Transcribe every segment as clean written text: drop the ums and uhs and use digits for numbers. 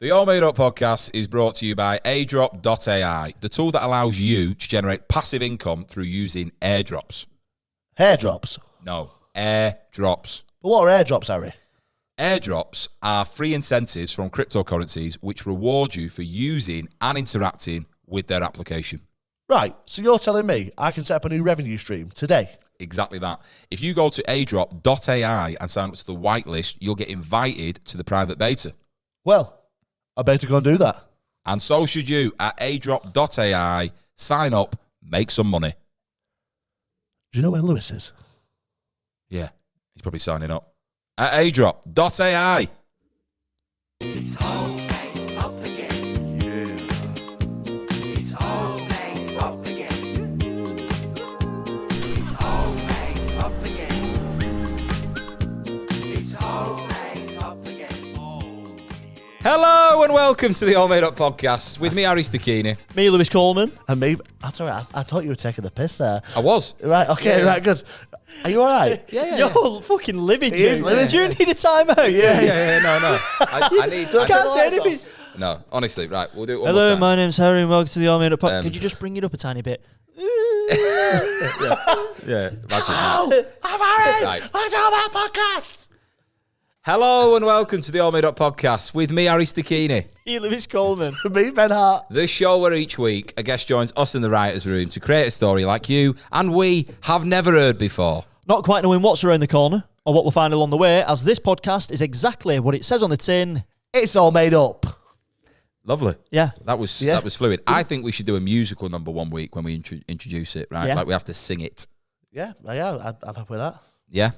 The All Made Up podcast is brought to you by airdrop.ai, the tool that allows you to generate passive income through using airdrops. Hairdrops? No, airdrops. But what are airdrops, Harry? Airdrops are free incentives from cryptocurrencies which reward you for using and interacting with their application. Right, so you're telling me I can set up a new revenue stream today? Exactly that. If you go to airdrop.ai and sign up to the whitelist, you'll get invited to the private beta. Well, I better go and do that. And so should you at airdrop.ai. Sign up, make some money. Do you know where Lewis is? Yeah, he's probably signing up. At airdrop.ai. It's all made up again. Yeah. It's all made up again. It's all made up again. It's all made up again. Oh, yeah. Hello and welcome to the All Made Up podcast with me, Harry Stachini. Me, Lewis Coleman. And me. I thought you were taking the piss there. I was. Right, okay, Yeah. Right, good. Are you all right? Yeah. You're fucking livid, He is dude. livid. Do you need a timeout? Yeah, no. I need... Don't Can't turn the say lights anything. off. No, honestly, right, we'll do it one Hello, more time. my name's Harry and welcome to the AllMadeUp podcast. Um, Could you just bring it up a tiny bit? Yeah, imagine that. I'm Harry. Right. What's all my podcast? Hello and welcome to the All Made Up podcast with me, Harry Stachini. Hey, Lewis Coleman. Me, Ben Hart. The show where each week a guest joins us in the writer's room to create a story like you and we have never heard before. Not quite knowing what's around the corner or what we'll find along the way, as this podcast is exactly what it says on the tin. It's all made up. Lovely. Yeah. That was Yeah. fluid. I think we should do a musical number one week when we introduce it, right? Yeah. Like we have to sing it. Yeah, I'm happy with that. Yeah,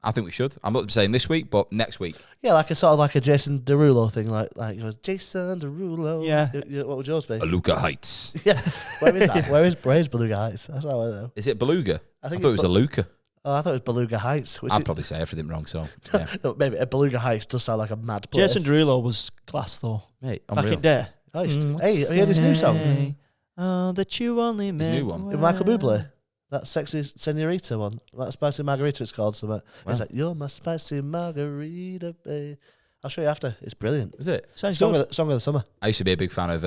I think we should. I'm not saying this week, but next week. Yeah, like a sort of like a Jason Derulo thing, like you know, Jason Derulo. Yeah. What would yours be? Aluka Heights. Yeah. Where is that? Where's Beluga Heights? That's what I want to know. Is it Beluga? I I think thought it it's was Aluka. Oh, I thought it was Beluga Heights. I'd probably say everything wrong, so yeah. No, maybe Beluga Heights does sound like a mad place. Jason Derulo was class, though. Mate, Back unreal. in day. Oh, hey, have you heard his new song? Say, oh, that you only His meant new one? With Michael Bublé? That sexy senorita one. That spicy margarita it's called something. Wow. It's like, you're my spicy margarita, babe. I'll show you after. It's brilliant. Is it? Sounds Song good. of the summer. I used to be a big fan of,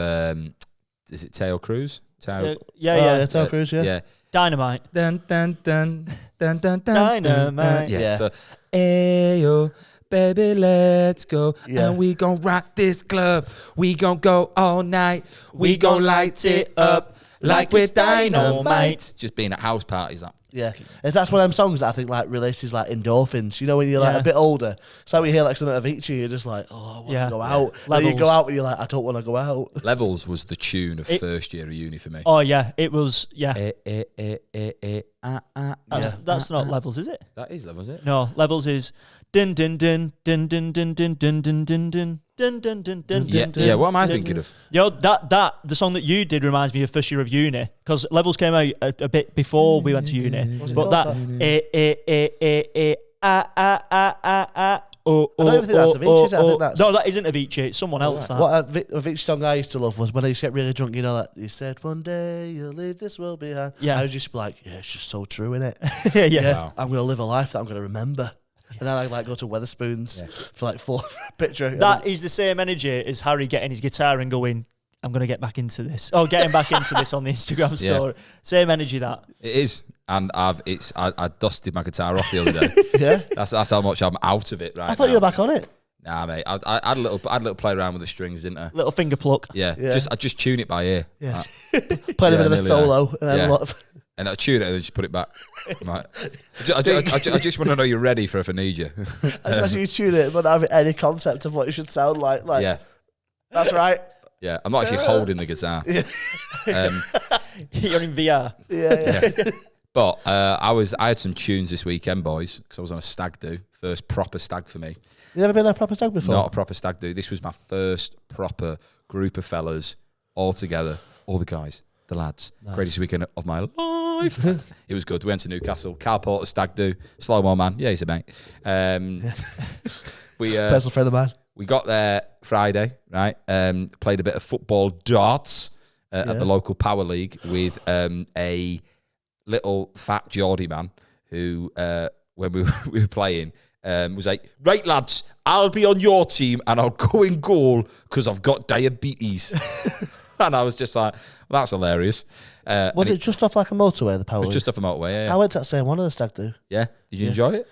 is it Teo Cruz? Teo. Yeah. Tom Cruise, yeah. Yeah. Dynamite. Dun, dun, dun, dun, dun, dun, Dynamite. Yeah. Yeah. So, ayo, baby, let's go. Yeah. And we gon' rock this club. We gon' go all night. We gon' light it up like we're dynamite. Just being at house parties. That. Yeah. That's one of them songs that I think like releases like endorphins. You know, when you're like Yeah. a bit older. So when you hear like something of Avicii, you're just like, oh, I want to Yeah. go out. Yeah. Then you go Levels. out and you're like, I don't want to go out. Levels was the tune of It- first year of uni for me. Oh, yeah. It was, yeah. That's not Levels, is it? That is Levels, is it? No, Levels is din din din din din din din din din din din din din din din Yeah, din. yeah. What am I thinking of? Yo, the song that you did reminds me of first year of uni because Levels came out a bit before we went to uni. What's it But called, oh, I don't even think that's Avicii's, I think that's- no, that isn't Avicii. It's someone else. That. What a Avicii song I used to love was when I used to get really drunk, you know, like, you said one day you'll leave this world behind. Yeah. I was just like, yeah, it's just so true, innit? yeah. Wow. I'm going to live a life that I'm going to remember. And then I like go to Weatherspoons for like for a picture. That is the same energy as Harry getting his guitar and going, I'm going to get back into this. Oh, getting back into this on the Instagram Yeah. story. Same energy that. It is. And I dusted my guitar off the other day. Yeah. That's how much I'm out of it right I thought now. you were back on it. Nah, mate. I had a little play around with the strings, didn't I? Little finger pluck. Yeah. Yeah. I just tune it by ear. Yeah. Like, Played a yeah, bit of a nearly solo there. and then Yeah. a lot of. and I tune it and then just put it back. Right. I just want to know you're ready for if I need you. I just imagine you tune it, but not having any concept of what it should sound like. Like, Yeah. that's right. Yeah. I'm not actually holding the guitar. You're in VR. Yeah. But I had some tunes this weekend, boys, because I was on a stag do. First proper stag for me. You never been on a proper stag before? Not a proper stag do. This was my first proper group of fellas all together. All the guys, the lads. Greatest weekend of my life. It was good. We went to Newcastle. Carl Porter stag do. Slow mo man. Yeah, he's a mate. We Personal friend of mine. we got there Friday, right? Played a bit of football darts at the local power league with a little fat Geordie man who, when we were playing, was like, right, lads, I'll be on your team and I'll go in goal because I've got diabetes. And I was just like, well, that's hilarious. Was it just off like a motorway, the power? It was just off a motorway, yeah. I went to that same one of the stag do. Yeah? Did you enjoy it?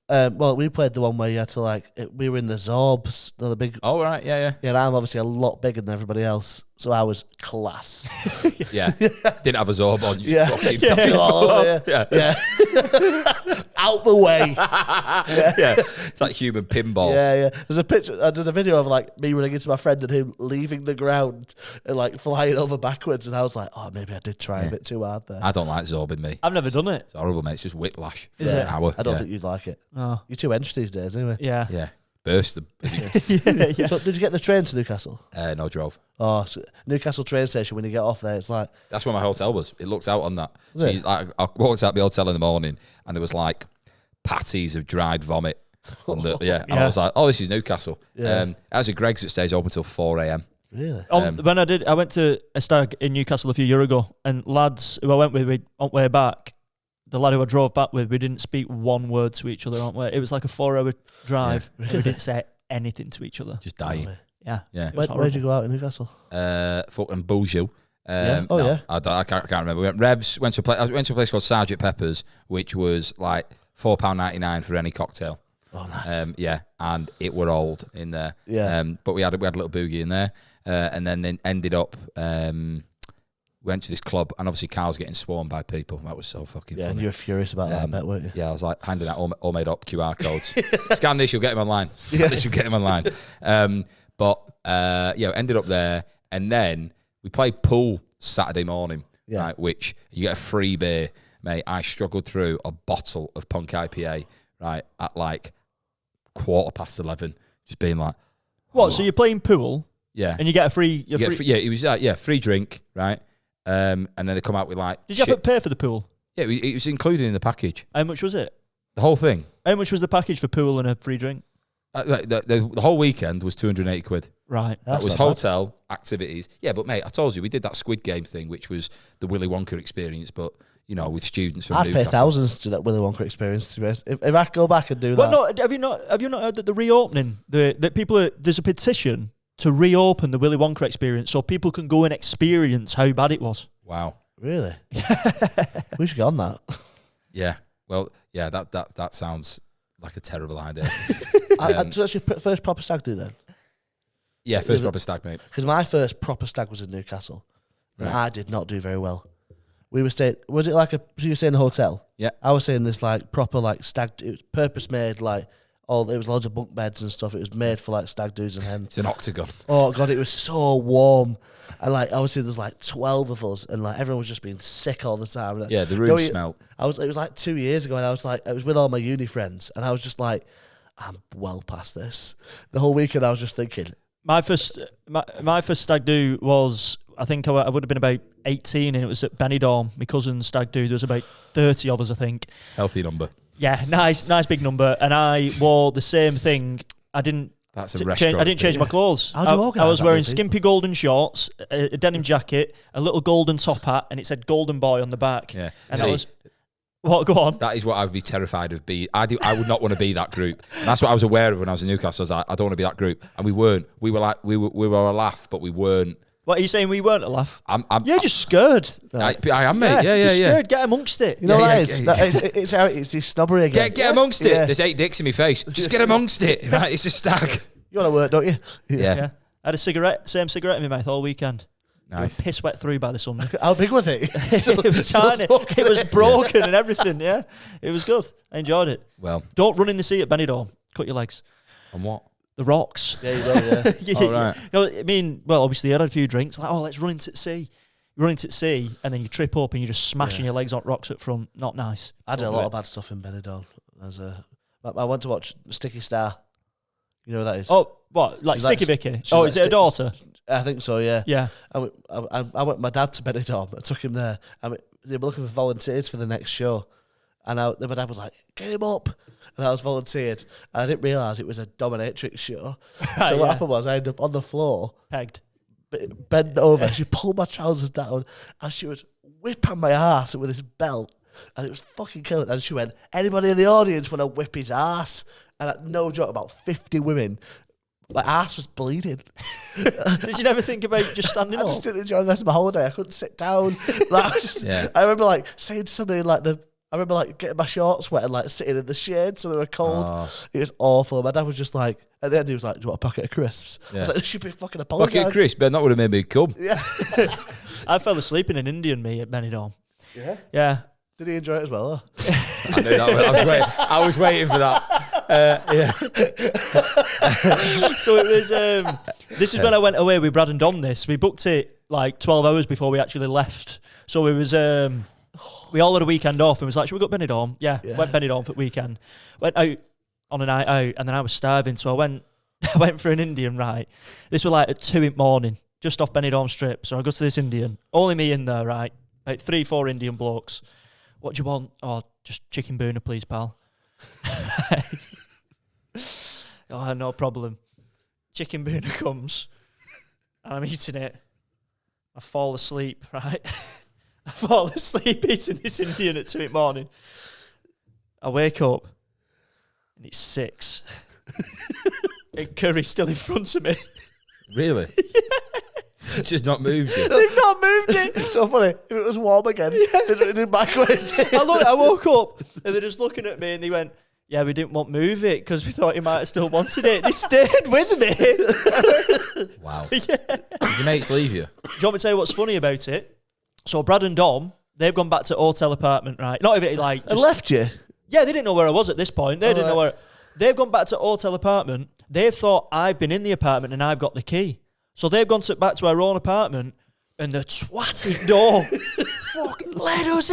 Well, we played the one where you had to we were in the Zorbs, the big. Oh, right, yeah. Yeah, and I'm obviously a lot bigger than everybody else, so I was class. Yeah. Didn't have a Zorb on. Yeah. Yeah. Out the way. Yeah. It's like human pinball. Yeah. There's a picture. I did a video of like me running into my friend and him leaving the ground and like flying over backwards, and I was like, oh, maybe I did try a bit too hard there. I don't like Zorbing me. I've never done it. It's horrible, mate. It's just whiplash for Is an it? hour. I don't think you'd like it. Oh. You're too hench these days, anyway. Yeah. Yeah. Burst them. Yeah. So, did you get the train to Newcastle? No, drove. Oh, so Newcastle train station. When you get off there, it's like That's where my hotel was. It looks out on that. Is So it? I walked out the hotel in the morning and there was like patties of dried vomit. On the, And I was like, oh, this is Newcastle. Yeah. Actually, Greg's it stays open till 4 a.m. really. When I went to a stag in Newcastle a few years ago, and lads who I went with, on the way back, the lad who I drove back with, we didn't speak one word to each other. It was like a 4-hour drive. And we didn't say anything to each other. Just dying. Yeah. Yeah. It was Where'd you go out in Newcastle? Fucking Beaujeu. Yeah. I can't remember. We went Revs. Went to a place called Sergeant Pepper's, which was like £4.99 for any cocktail. Oh, nice. And it were old in there. Yeah. But we had a little boogie in there, and then ended up. Went to this club, and obviously Carl's getting swarmed by people. That was so fucking Yeah, funny. and you were furious about that, I bet, weren't you? Yeah, I was like handing out all made up QR codes. Scan this, you'll get him online. This, you'll get him online. Ended up there, and then we played pool Saturday morning, right? Which you get a free beer, mate. I struggled through a bottle of Punk IPA, right, at like 11:15, just being like, What? So you're playing pool? Yeah, And you get a free. it was free drink, right? And then they come out with like. Did you have to pay for the pool? Yeah, it was included in the package. How much was it? The whole thing. How much was the package for pool and a free drink? The whole weekend was 280 quid. Right. That was hotel activities. Yeah, but mate, I told you we did that Squid Game thing, which was the Willy Wonka experience, but with students from I'd pay Newcastle. thousands to that Willy Wonka experience. To be honest. If I could go back and do that, Well, no. Have you not heard that the reopening? That there's a petition to reopen the Willy Wonka experience so people can go and experience how bad it was. Wow. really, we should get on that. Yeah. Well, yeah. That sounds like a terrible idea. So that's your first proper stag do then? Yeah, first proper stag, mate. Because my first proper stag was in Newcastle, and I did not do very well. We were staying. Was it like so you were staying in a hotel? Yeah. I was saying this like proper like stag. It was purpose made like. It was loads of bunk beds and stuff. It was made for like stag do's and hens. It's an octagon. Oh god, it was so warm, and like obviously there's like 12 of us, and like everyone was just being sick all the time. Yeah, the room smelled. It was like 2 years ago, and I was with all my uni friends, and I was just like, I'm well past this. The whole weekend I was just thinking. My first stag do was, I think I would have been about 18, and it was at Benidorm. My cousin's stag do. There was about 30 of us, I think. Healthy number. Yeah, nice big number. And I wore the same thing. That's a restaurant. I didn't change my clothes. How'd you organise I was that wearing with people? skimpy golden shorts, a denim jacket, a little golden top hat, and it said "Golden Boy" on the back. Yeah. And See, that was what? Go on. That is what I would be terrified of. I would not want to be that group. And that's what I was aware of when I was in Newcastle. I was like, I don't want to be that group. And we weren't. We were a laugh, but we weren't. What are you saying? We weren't a laugh. You're just scared. I am, mate. Yeah. Just scared. Get amongst it. You know Yeah, what that is? It's this snobbery again. Get amongst it. Yeah. There's 8 dicks in my face. Just get amongst it. Right? It's a stag. You want to work, don't you? Yeah. I had same cigarette in my mouth all weekend. Nice. It was piss wet through by the Sunday. How big was it? It was tiny. It was broken and everything. Yeah, it was good. I enjoyed it. Well, Don't run in the sea at Benidorm. Cut your legs. and what? The rocks. Yeah, you will, yeah. Oh, right. I mean, well, obviously I had a few drinks. Like, let's run into the sea. You run into the sea, and then you trip up, and you're just smashing your legs on rocks at front. Not nice. I did a lot of bad stuff in Benidorm. I went to watch Sticky Star. You know what that is? Oh, what? Like She's Sticky like- Vicky? she's Oh, like is it a daughter? I think so, yeah. Yeah. I went with my dad to Benidorm. I took him there. They were looking for volunteers for the next show. And then my dad was like, get him up. And I was volunteered. And I didn't realise it was a dominatrix show. So what happened was I ended up on the floor, Pegged. bent over. She pulled my trousers down and she was whipping my ass with this belt. And it was fucking killing. And she went, anybody in the audience want to whip his ass? no joke, about 50 women. My ass was bleeding. Did you never think about just standing I up? just didn't enjoy the rest of my holiday. I couldn't sit down. Like, I was just, Yeah. I remember like saying to somebody like I remember like getting my shorts wet and like sitting in the shade so they were cold. Oh. It was awful. My dad was just like, at the end he was like, "Do you want a packet of crisps?" I Yeah. was like, "You should be fucking apologising." Bucket of crisp, Ben, that would have made me come. Yeah. I fell asleep in an Indian me at Benidorm. Yeah. Yeah. Did he enjoy it as well? Though? I knew that. I was waiting for that. Yeah. So it was. This is when I went away with Brad and Dom. We booked it like 12 hours before we actually left. So it was. We all had a weekend off and was like, "Should we go to Benidorm?" Yeah. Went Benidorm for the weekend. Went out on a night out, and then I was starving, so I went. I went for an Indian. Right. This was like at 2 a.m, just off Benidorm Strip. So I go to this Indian. Only me in there, right? Like 3-4 Indian blokes. What do you want? Oh, just chicken burner, please, pal. Oh, no problem. Chicken burner comes, and I'm eating it. I fall asleep, right? I fall asleep eating this Indian at 2 a.m. I wake up, and it's 6. And curry's still in front of me. Really? It's just not moved it. They've not moved it. It's so funny. If it was warm again, it didn't microwave it. I woke up, and they're just looking at me, and they went, "Yeah, we didn't want to move it because we thought you might have still wanted it." They stayed with me. Wow. Yeah. Did your mates leave you? Do you want me to tell you what's funny about it? So Brad and Dom, they've gone back to hotel apartment, right? Not even like And left you. yeah, they didn't know where I was at this point. They didn't know where. They've gone back to hotel apartment. They've thought I've been in the apartment and I've got the key. So they've gone back to our own apartment, and the twatted door, fucking let us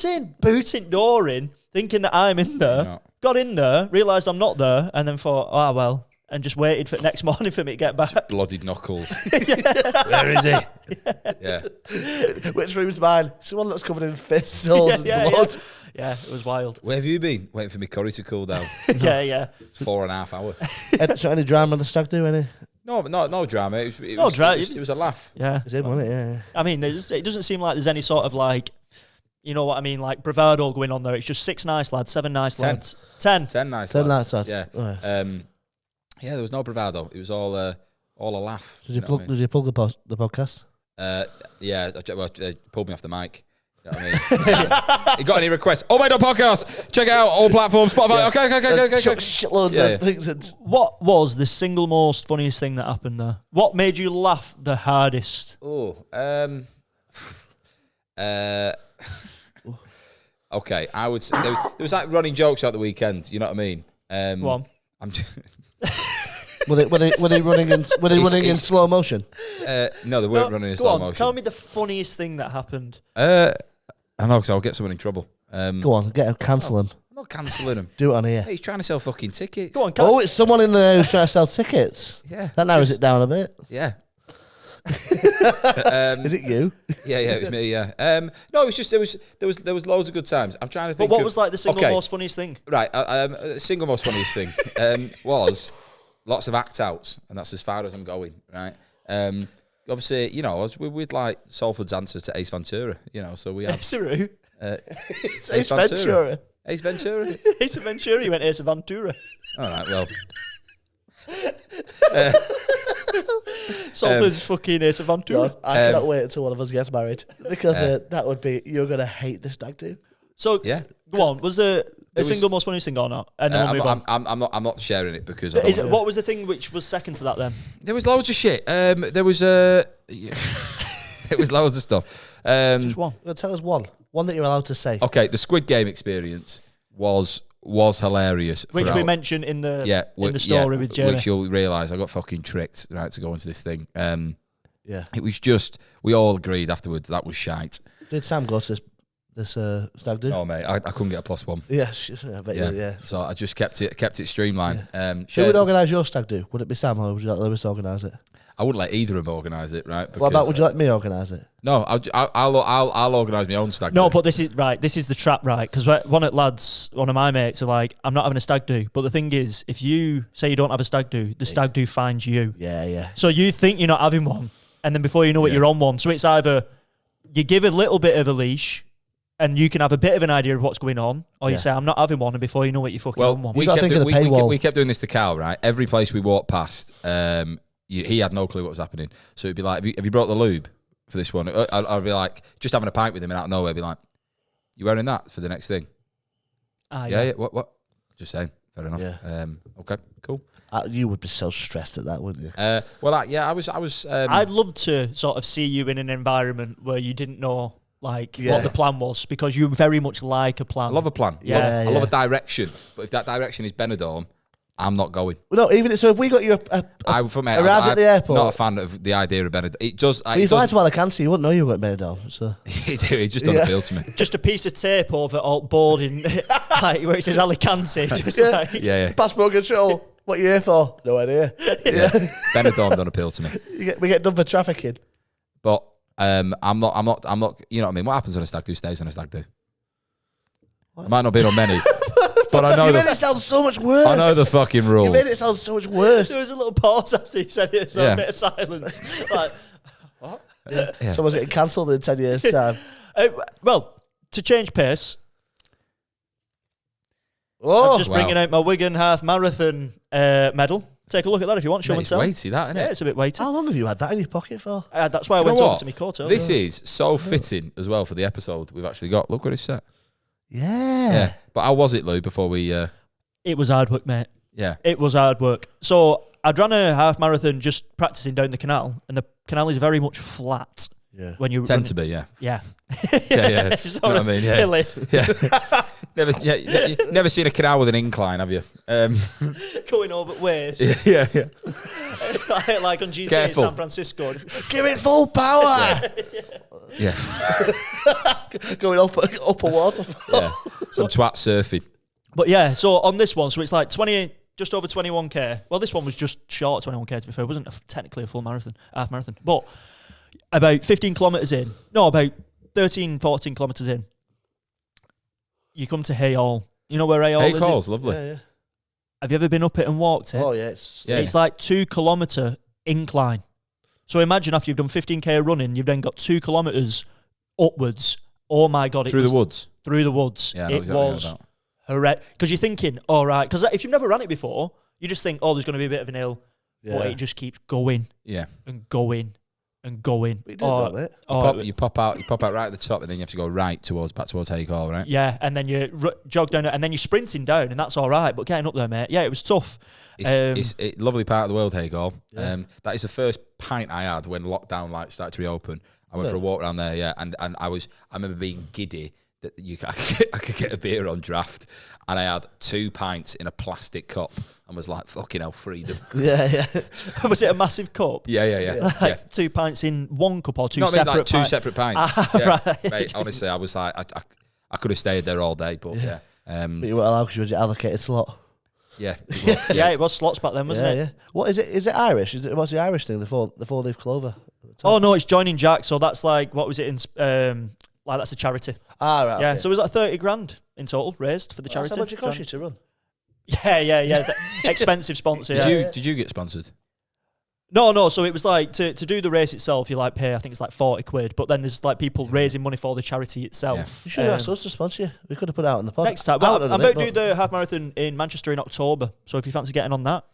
in, booting door in, thinking that I'm in there. No. Got in there, realised I'm not there, and then thought, oh well, and just waited for next morning for me to get back. Bloodied knuckles. Where is he? Yeah. Which room's mine? It's the one that's covered in fists, holes, and blood. Yeah, it was wild. Where have you been? Waiting for my curry to cool down. Yeah. 4.5 hours. So any drama on the stag do, any? No drama. It was a laugh. Yeah. Is it, wasn't it? Yeah. I mean, it doesn't seem like there's any sort of like, you know what I mean, like bravado going on there. It's just 6 nice lads, 7 nice 10. lads. 10. 10 nice 10 lads. lads. Yeah. Right. Yeah, there was no bravado. It was all a laugh. Did you plug the podcast? Yeah, pulled me off the mic. You know what I mean? You got any requests? AllMadeUp podcast. Check it out. All platforms. Spotify. Yeah. Okay. Chuck shitloads Yeah, of yeah. things. And What was the single most funniest thing that happened there? What made you laugh the hardest? Okay, I would say there was like running jokes out the weekend. You know what I mean? Go on. I'm just, were they running in slow motion? no, they weren't running in Go slow on, motion. tell me the funniest thing that happened. I know, because I'll get someone in trouble. Go on, get him, cancel him. I'm not cancelling him. Do it on here. Hey, he's trying to sell fucking tickets. Go on, Oh, it's someone in there who's trying to sell tickets. Yeah. That narrows it down a bit. Yeah. Is it you? Yeah, it was me. Yeah. No, it was just there was loads of good times. I'm trying to think. But what of- was like the single Okay, most funniest thing? Right. Single most funniest thing was lots of act outs, and that's as far as I'm going. Right. Obviously, you know, we'd like Salford's answer to Ace Ventura. You know, so we had Saru. Ace Ventura. Ace Ventura. Ace Ventura, you went Ace Ventura. All right. Well. Salford's fucking Ace Ventura. God, I cannot wait until one of us gets married because that would be, you're gonna hate this stag do. So Yeah. go on. Was there a was- single most funniest thing or not? And then we'll move on. I'm not sharing it because I don't wanna- What was the thing which was second to that then? there was loads of shit. There was it was loads of stuff. Just one. Well, tell us one that you're allowed to say. Okay, the Squid Game experience was hilarious. Which for we our- mentioned in the in the story with Jeremy. Which you'll realise I got fucking tricked, right, to go into this thing. Yeah. It was just, we all agreed afterwards that was shite. Did Sam go to this stag do? No, mate, I couldn't get a +1. Yeah, I bet you. Yeah. So I just kept it streamlined. Who Shared- would organise your stag do? Would it be Sam or would you let Lewis organise it? I wouldn't let either of them organise it, right? What about, because- would you let me organise it? No, I'll organise my own stag No, do. but this is right. This is the trap, right? Because one of my mates are like, I'm not having a stag do. But the thing is, if you say you don't have a stag do, the stag do finds you. Yeah. So you think you're not having one, and then before you know it, Yeah. you're on one. So it's either you give a little bit of a leash, and you can have a bit of an idea of what's going on, or you Yeah. say, I'm not having one, and before you know it, you fucking Well, own one. we gotta kept, think of the we, paywall. we kept doing this to Cal, right? Every place we walked past, he had no clue what was happening. So it'd be like, have you brought the lube for this one? I'd be like, just having a pint with him, and out of nowhere, be like, you wearing that for the next thing? Yeah. What? Just saying. Fair enough. Yeah. Okay, cool. You would be so stressed at that, wouldn't you? I was. I'd love to sort of see you in an environment where you didn't know what the plan was, because you very much like a plan. I love a plan. Yeah, I love a direction. But if that direction is Benidorm, I'm not going. Well, no, even so, if we got you I'm at the airport, not a fan of the idea of Benidorm. It does. you fly to Alicante, you wouldn't know you were going to Benidorm. So it just doesn't appeal to me. Just a piece of tape over alt boarding, like where it says Alicante. Just like, Yeah. passport control. What you here for? No idea. Yeah. Benidorm don't appeal to me. We get done for trafficking. But I'm not. You know what I mean? What happens on a stag do stays on a stag do. I might not be on many, but I know You made it sound so much worse. I know the fucking rules. You made it sound so much worse. there was a little pause after you said it as well, Yeah. a bit of silence. Like, Yeah. Someone's getting cancelled in 10 years' time. well, to change pace, Oh, I'm just wow. bringing out my Wigan half marathon medal. Take a look at that if you want. Show Mate, and it's tell. weighty, that, isn't Yeah, it? it's a bit weighty. how long have you had that in your pocket for? That's why I Do you went know over what? to my coat. This is so fitting as well for the episode we've actually got. Look what it's set. Yeah. But how was it, Lou, before we... It was hard work, mate. yeah. It was hard work. So I'd run a half marathon just practicing down the canal, and the canal is very much flat Yeah. when you Tend to be, yeah. Yeah. Yeah. It's You know what I mean? Yeah. hilly. Yeah. Never seen a canal with an incline, have you? Going over waves. Yeah. like on GTA Careful. San Francisco. Give it full power. Yeah. Going up a waterfall. Yeah. Some twat surfing. But yeah, so on this one, so it's like just over 21k. Well, this one was just short of 21k to be fair. It wasn't technically a full marathon, half marathon. But about 15 kilometres in, no, about 13, 14 kilometres in, you come to Hay Hall. You know where Hay Hall Hey, is? calls, lovely. Yeah. Have you ever been up it and walked it? Oh, yeah. It's Yeah. It's like 2 kilometre incline. So imagine after you've done 15k running, you've then got 2 kilometres upwards. Oh my God. Through the woods. Through the woods. Yeah, I know it exactly what was you're about. horrendous. Because you're thinking, all right, because if you've never run it before, you just think, oh, there's going to be a bit of an hill. But it just keeps going Yeah. and going and going. We did that, mate. You pop out right at the top, and then you have to go back towards Hay Hall, right? Yeah, and then you jog down it, and then you're sprinting down, and that's all right. But getting up there, mate, yeah, it was tough. It's a lovely part of the world, Hay Hall. That is the first pint I had when lockdown started to reopen. I went for a walk around there, yeah, and I remember being giddy that I could get a beer on draft, and I had 2 pints in a plastic cup and was like, fucking hell, freedom. Yeah. Was it a massive cup? Yeah. Like 2 pints in one cup or two No, I mean, separate like 2 pints? separate pints. Right. Mate, honestly, I was like, I could have stayed there all day, but yeah. But you weren't allowed because you had your allocated slot. Yeah, it was, Yeah, it was slots back then, wasn't it? Yeah. What is it? Is it Irish? What's the Irish thing? The four-leaf clover. Oh no, it's joining Jack. So that's like, what was it in? Like that's a charity. Ah, right. Yeah, okay. so it was like 30 grand in total raised for the charity. That's how much it cost you to run. Yeah. Expensive sponsor. Yeah. Did you get sponsored? No. So it was like to do the race itself, you like pay. I think it's like 40 quid. But then there's like people raising money for the charity itself. You should have asked us to sponsor you. We could have put it out on the pod. Next time, well, I'm about to do the half marathon in Manchester in October. So if you fancy getting on that,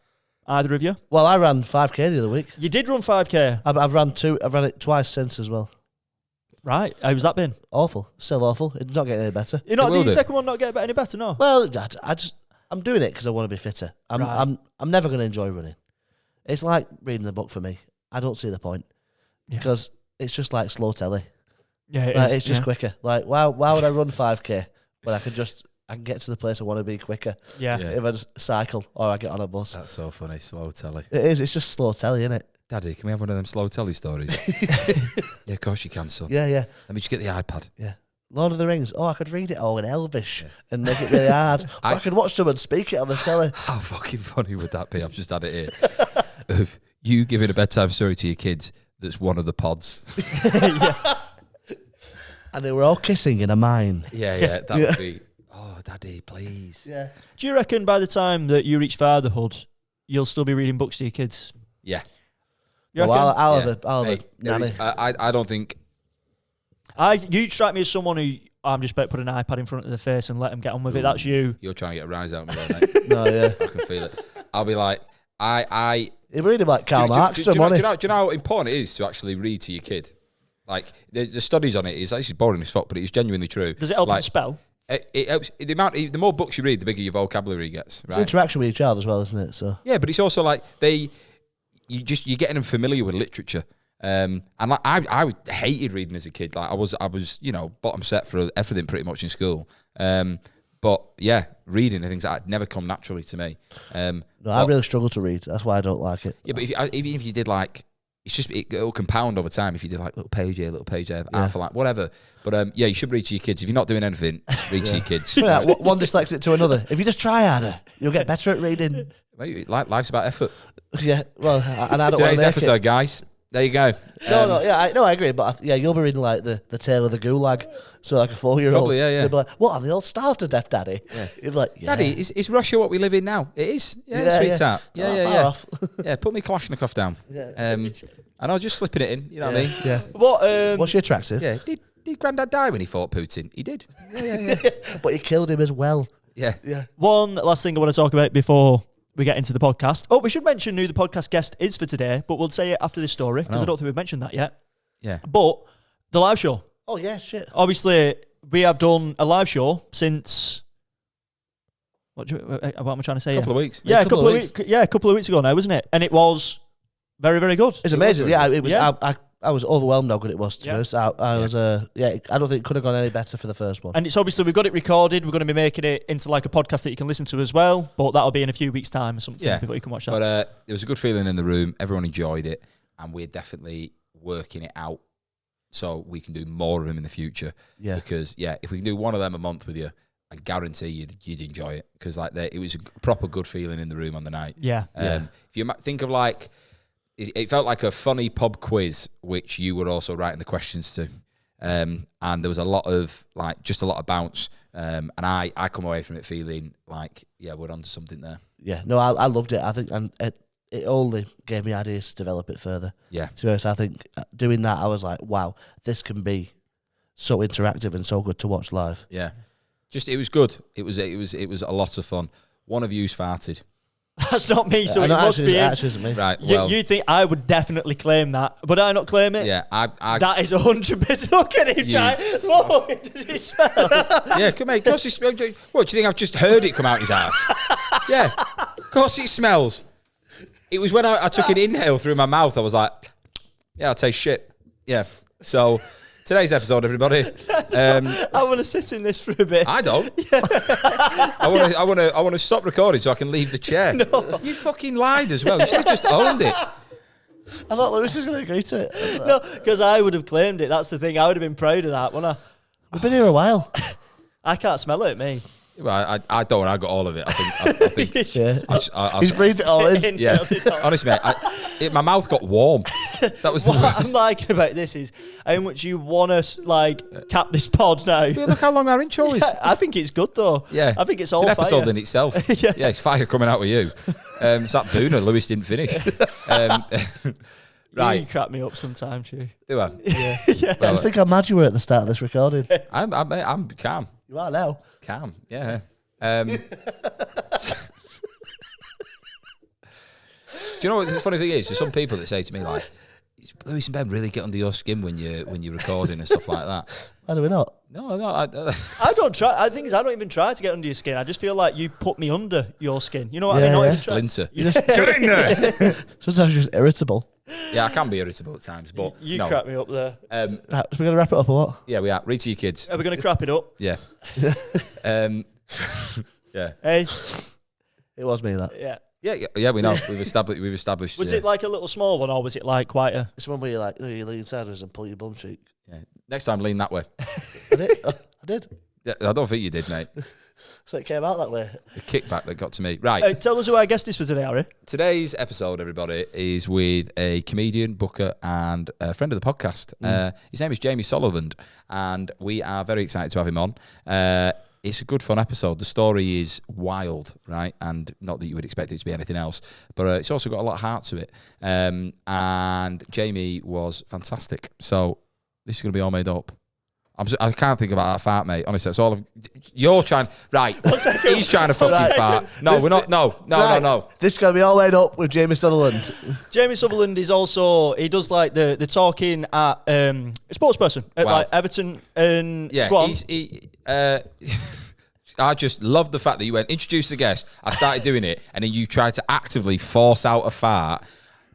either of you. Well, I ran 5k the other week. You did run 5k, I've ran two. I've run it twice since as well. right? How's that been? Awful. Still awful. It's not getting any better. You're not will the do. second one not get any better, no. Well, I'm doing it because I want to be fitter. Right. I'm never going to enjoy running. It's like reading the book for me. I don't see the point because it's just like slow telly. Yeah, Like, it's just quicker. Like, why would I run 5k when I can get to the place I want to be quicker Yeah. if I just cycle or I get on a bus. That's so funny. Slow telly. It is. It's just slow telly, isn't it? Daddy, can we have one of them slow telly stories? Yeah, of course you can, son. Yeah. Let me just get the iPad. Yeah. Lord of the Rings. Oh, I could read it all in Elvish and make it really hard. Or I could watch someone speak it on the telly. How fucking funny would that be? I've just had it here. Of you giving a bedtime story to your kids that's one of the pods. And they were all kissing in a mine. Yeah, that would be, oh, Daddy, please. Yeah. Do you reckon by the time that you reach fatherhood, you'll still be reading books to your kids? Yeah. You reckon? Well, I'll have Yeah. a Mate, there nanny. is- I don't think... You strike me as someone who I'm just about to put an iPad in front of the face and let them get on with it. That's you. You're trying to get a rise out of me, there, mate. No, yeah. I can feel it. I'll be like, You're reading like Karl Marx for do money. you know how important it is to actually read to your kid? Like, there's studies on it. It's actually boring as fuck, but it's genuinely true. Does it help like, them spell? It helps. The more books you read, the bigger your vocabulary gets. Right? It's interaction with your child as well, isn't it? So Yeah, but it's also like you're getting them familiar with literature. And like I hated reading as a kid. Like I was bottom set for everything pretty much in school. But yeah, reading and things like that never come naturally to me. I really struggle to read. That's why I don't like it. Yeah, but even if you did like, it'll compound over time. If you did like little page here, alpha like whatever. But you should read to your kids. If you're not doing anything, read to your kids. Yeah, one dyslexic to another. If you just try harder, you'll get better at reading. Mate, life's about effort. Yeah, well, and I don't want Today's to make episode, it. guys. There you go. I agree. But you'll be reading like the Tale of the Gulag. So like a 4-year-old, Probably, yeah. You'll be like, "What? Are they all starved to death, Daddy?" Yeah. You'll be like, yeah. Daddy, is Russia what we live in now? It is. Yeah, sweetheart. Yeah. Yeah, Far yeah. off. Yeah, put me Kalashnikov down. Yeah. And I was just slipping it in. You know what I mean? Yeah. What? Was she attractive? Yeah. Did Grandad die when he fought Putin? He did. Yeah. But he killed him as well. Yeah. Yeah. One last thing I want to talk about before we get into the podcast. Oh, we should mention who the podcast guest is for today, but we'll say it after this story because I don't think we've mentioned that yet. Yeah. But the live show. Oh yeah, shit. Obviously, we have done a live show since. What am I trying to say? A couple of weeks. Yeah, a couple of weeks. Yeah, a couple of weeks ago now, wasn't it? And it was very, very good. It's amazing. Yeah, it was. Yeah. I was overwhelmed how good it was. To be Yeah. honest, I was. I don't think it could have gone any better for the first one. And it's obviously, we've got it recorded. We're going to be making it into like a podcast that you can listen to as well. But that'll be in a few weeks' time or something before you can watch that. But there was a good feeling in the room. Everyone enjoyed it. And we're definitely working it out so we can do more of them in the future. Yeah. Because, if we can do one of them a month with you, I guarantee you'd enjoy it. Because it was a proper good feeling in the room on the night. Yeah. If you think of like, it felt like a funny pub quiz, which you were also writing the questions to. And there was a lot of bounce. And I come away from it feeling like, we're onto something there. Yeah, no, I loved it. I think, and it only gave me ideas to develop it further. Yeah. To be honest, I think doing that, I was like, wow, this can be so interactive and so good to watch live. Yeah. It was good. It was a lot of fun. One of you's farted. That's not me, so it No, must be it him. actually isn't me. Right. Well, You think I would definitely claim that? Would I not claim it? yeah. That is 100%. Look at him, try. Whoa, does he smell? Yeah, come on. Of course it smells. What, do you think I've just heard it come out his ass? Yeah. Of course it smells. It was when I took an inhale through my mouth, I was like, yeah, I'll taste shit. Yeah. So, today's episode, everybody. I want to sit in this for a bit. I don't. I want to stop recording so I can leave the chair. No. You fucking lied as well. You should have just owned it. I thought Lewis was going to agree to it. No, because I would have claimed it. That's the thing. I would have been proud of that, wouldn't I? We've been here a while. I can't smell it, me. Well, I don't. I got all of it. I think. Yeah. He's breathed it all in. Yeah. Honestly, mate, my mouth got warm. That was the What worst. I'm liking about this is how much you want to cap this pod now. Yeah, look how long our intro is. I think it's good though. Yeah, I think it's an all episode fire. in itself. Yeah. Yeah, it's fire coming out with you. It's that booner Lewis didn't finish. You Right, crap me up sometimes, you. do I? I Well, just think how mad you were at the start of this recording. I'm calm. You are now. Calm. Yeah. Do you know what the funny thing is? There's some people that say to me like, "Lewis and Ben really get under your skin when you're recording and stuff like that." Why do we not? No. I don't try. I think I don't even try to get under your skin. I just feel like you put me under your skin. You know what I Yeah, mean? Not yeah. even try- Splinter. You just, Get in there. sometimes you're just irritable. Yeah, I can be irritable at times, but You no. crap me up there. Right, so we're going to wrap it up or what? Yeah, we are. Read to your kids. Are we going to crap it up? Yeah. Yeah. Hey, It was me, that. yeah. Yeah. We know. We've established. Was it like a little small one, or was it like quite a? It's one where you're like, you lean sideways and pull your bum cheek. Yeah. Next time, lean that way. I did. I did. Yeah, I don't think you did, mate. So it came out that way. The kickback that got to me. Right. Tell us who our guest is for today, Harry. Today's episode, everybody, is with a comedian, booker, and a friend of the podcast. His name is Jamie Sutherland, and we are very excited to have him on. It's a good, fun episode. The story is wild, right? And not that you would expect it to be anything else, but it's also got a lot of heart to it. And Jamie was fantastic. So this is going to be all made up. I can't think about that fart, mate. Honestly, that's all. You're trying. Right. He's trying to fucking fart. No, we're not. No. This is going to be all made up with Jamie Sutherland. Jamie Sutherland is also, he does like the talking at a sports person at like Everton and go on. I just love the fact that you went, introduce the guest. I started doing it, and then you tried to actively force out a fart.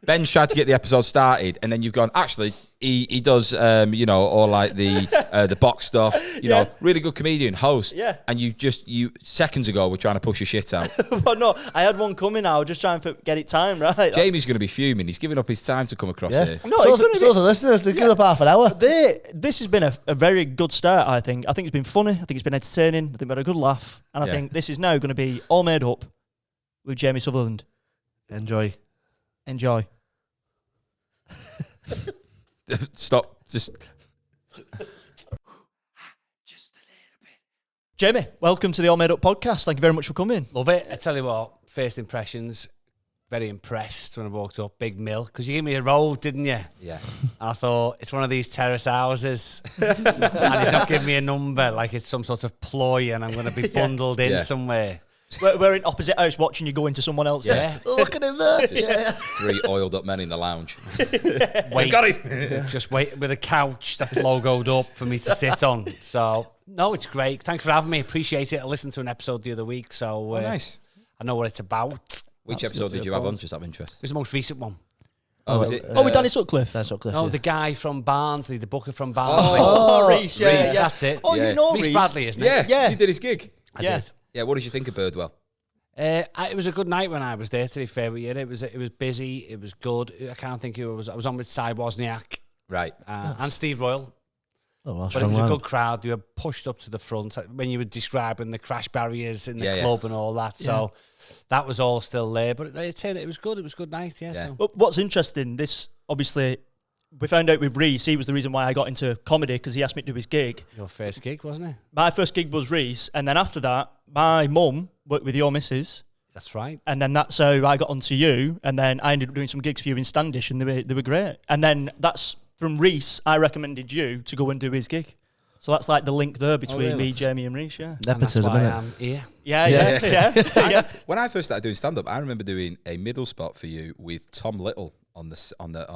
Ben's tried to get the episode started, and then you've gone, actually, he does, all like the box stuff, you know, really good comedian, host. Yeah. And you seconds ago were trying to push your shit out. But no, I had one coming now, just trying to get it timed right. Jamie's going to be fuming. He's giving up his time to come across here. No, So it's going to for the listeners, they give up half an hour. This has been a very good start, I think. I think it's been funny. I think it's been entertaining. I think we had a good laugh. And I think this is now going to be all made up with Jamie Sutherland. Enjoy. Stop. Just Just a little bit. Jamie, welcome to the All Made Up podcast. Thank you very much for coming. Love it. I tell you what, first impressions, very impressed when I walked up. Big mill, because you gave me a road, didn't you? yeah. And I thought, it's one of these terrace houses. And he's not giving me a number, like it's some sort of ploy and I'm going to be bundled in somewhere. We're in opposite house watching you go into someone else's. Yeah. Look at him there. Three oiled up men in the lounge. Wait, Got him. just wait with a couch that's logoed up for me to sit on. So, no, it's great. Thanks for having me. Appreciate it. I listened to an episode the other week, so Nice. I know what it's about. Which episode did you have on? Just out of interest. It was the most recent one. Oh, was it? With Danny Sutcliffe. That's Sutcliffe. No, the guy from Barnsley, the booker from Barnsley. Reece, yeah, Reece. yeah. That's it. Oh, Yeah. you know Reece Reece. Bradley, isn't it? Yeah. Yeah. He did his gig. I Yeah. did. Yeah. What did you think of Birdwell? It was a good night when I was there, to be fair with you. It was busy. It was good. I can't think who I was. I was on with Cy Wozniak Right. and Steve Royal. Oh, well, But it strong was a man. good crowd. They were pushed up to the front when you were describing the crash barriers in the club and all that. So that was all still there. But it was good. It was a good night, yeah. So. But what's interesting, this obviously, we found out with Reece, he was the reason why I got into comedy because he asked me to do his gig. Your first gig, wasn't it? My first gig was Reece, and then after that, my mum worked with your missus, That's right. and then that's how I got onto you, and then I ended up doing some gigs for you in Standish, and they were great. And then that's from Reece, I recommended you to go and do his gig. So that's like the link there between me, Jamie, and Reece, yeah. And that's Nepotism, why innit? I'm here. Yeah. When I first started doing stand up, I remember doing a middle spot for you with Tom Little on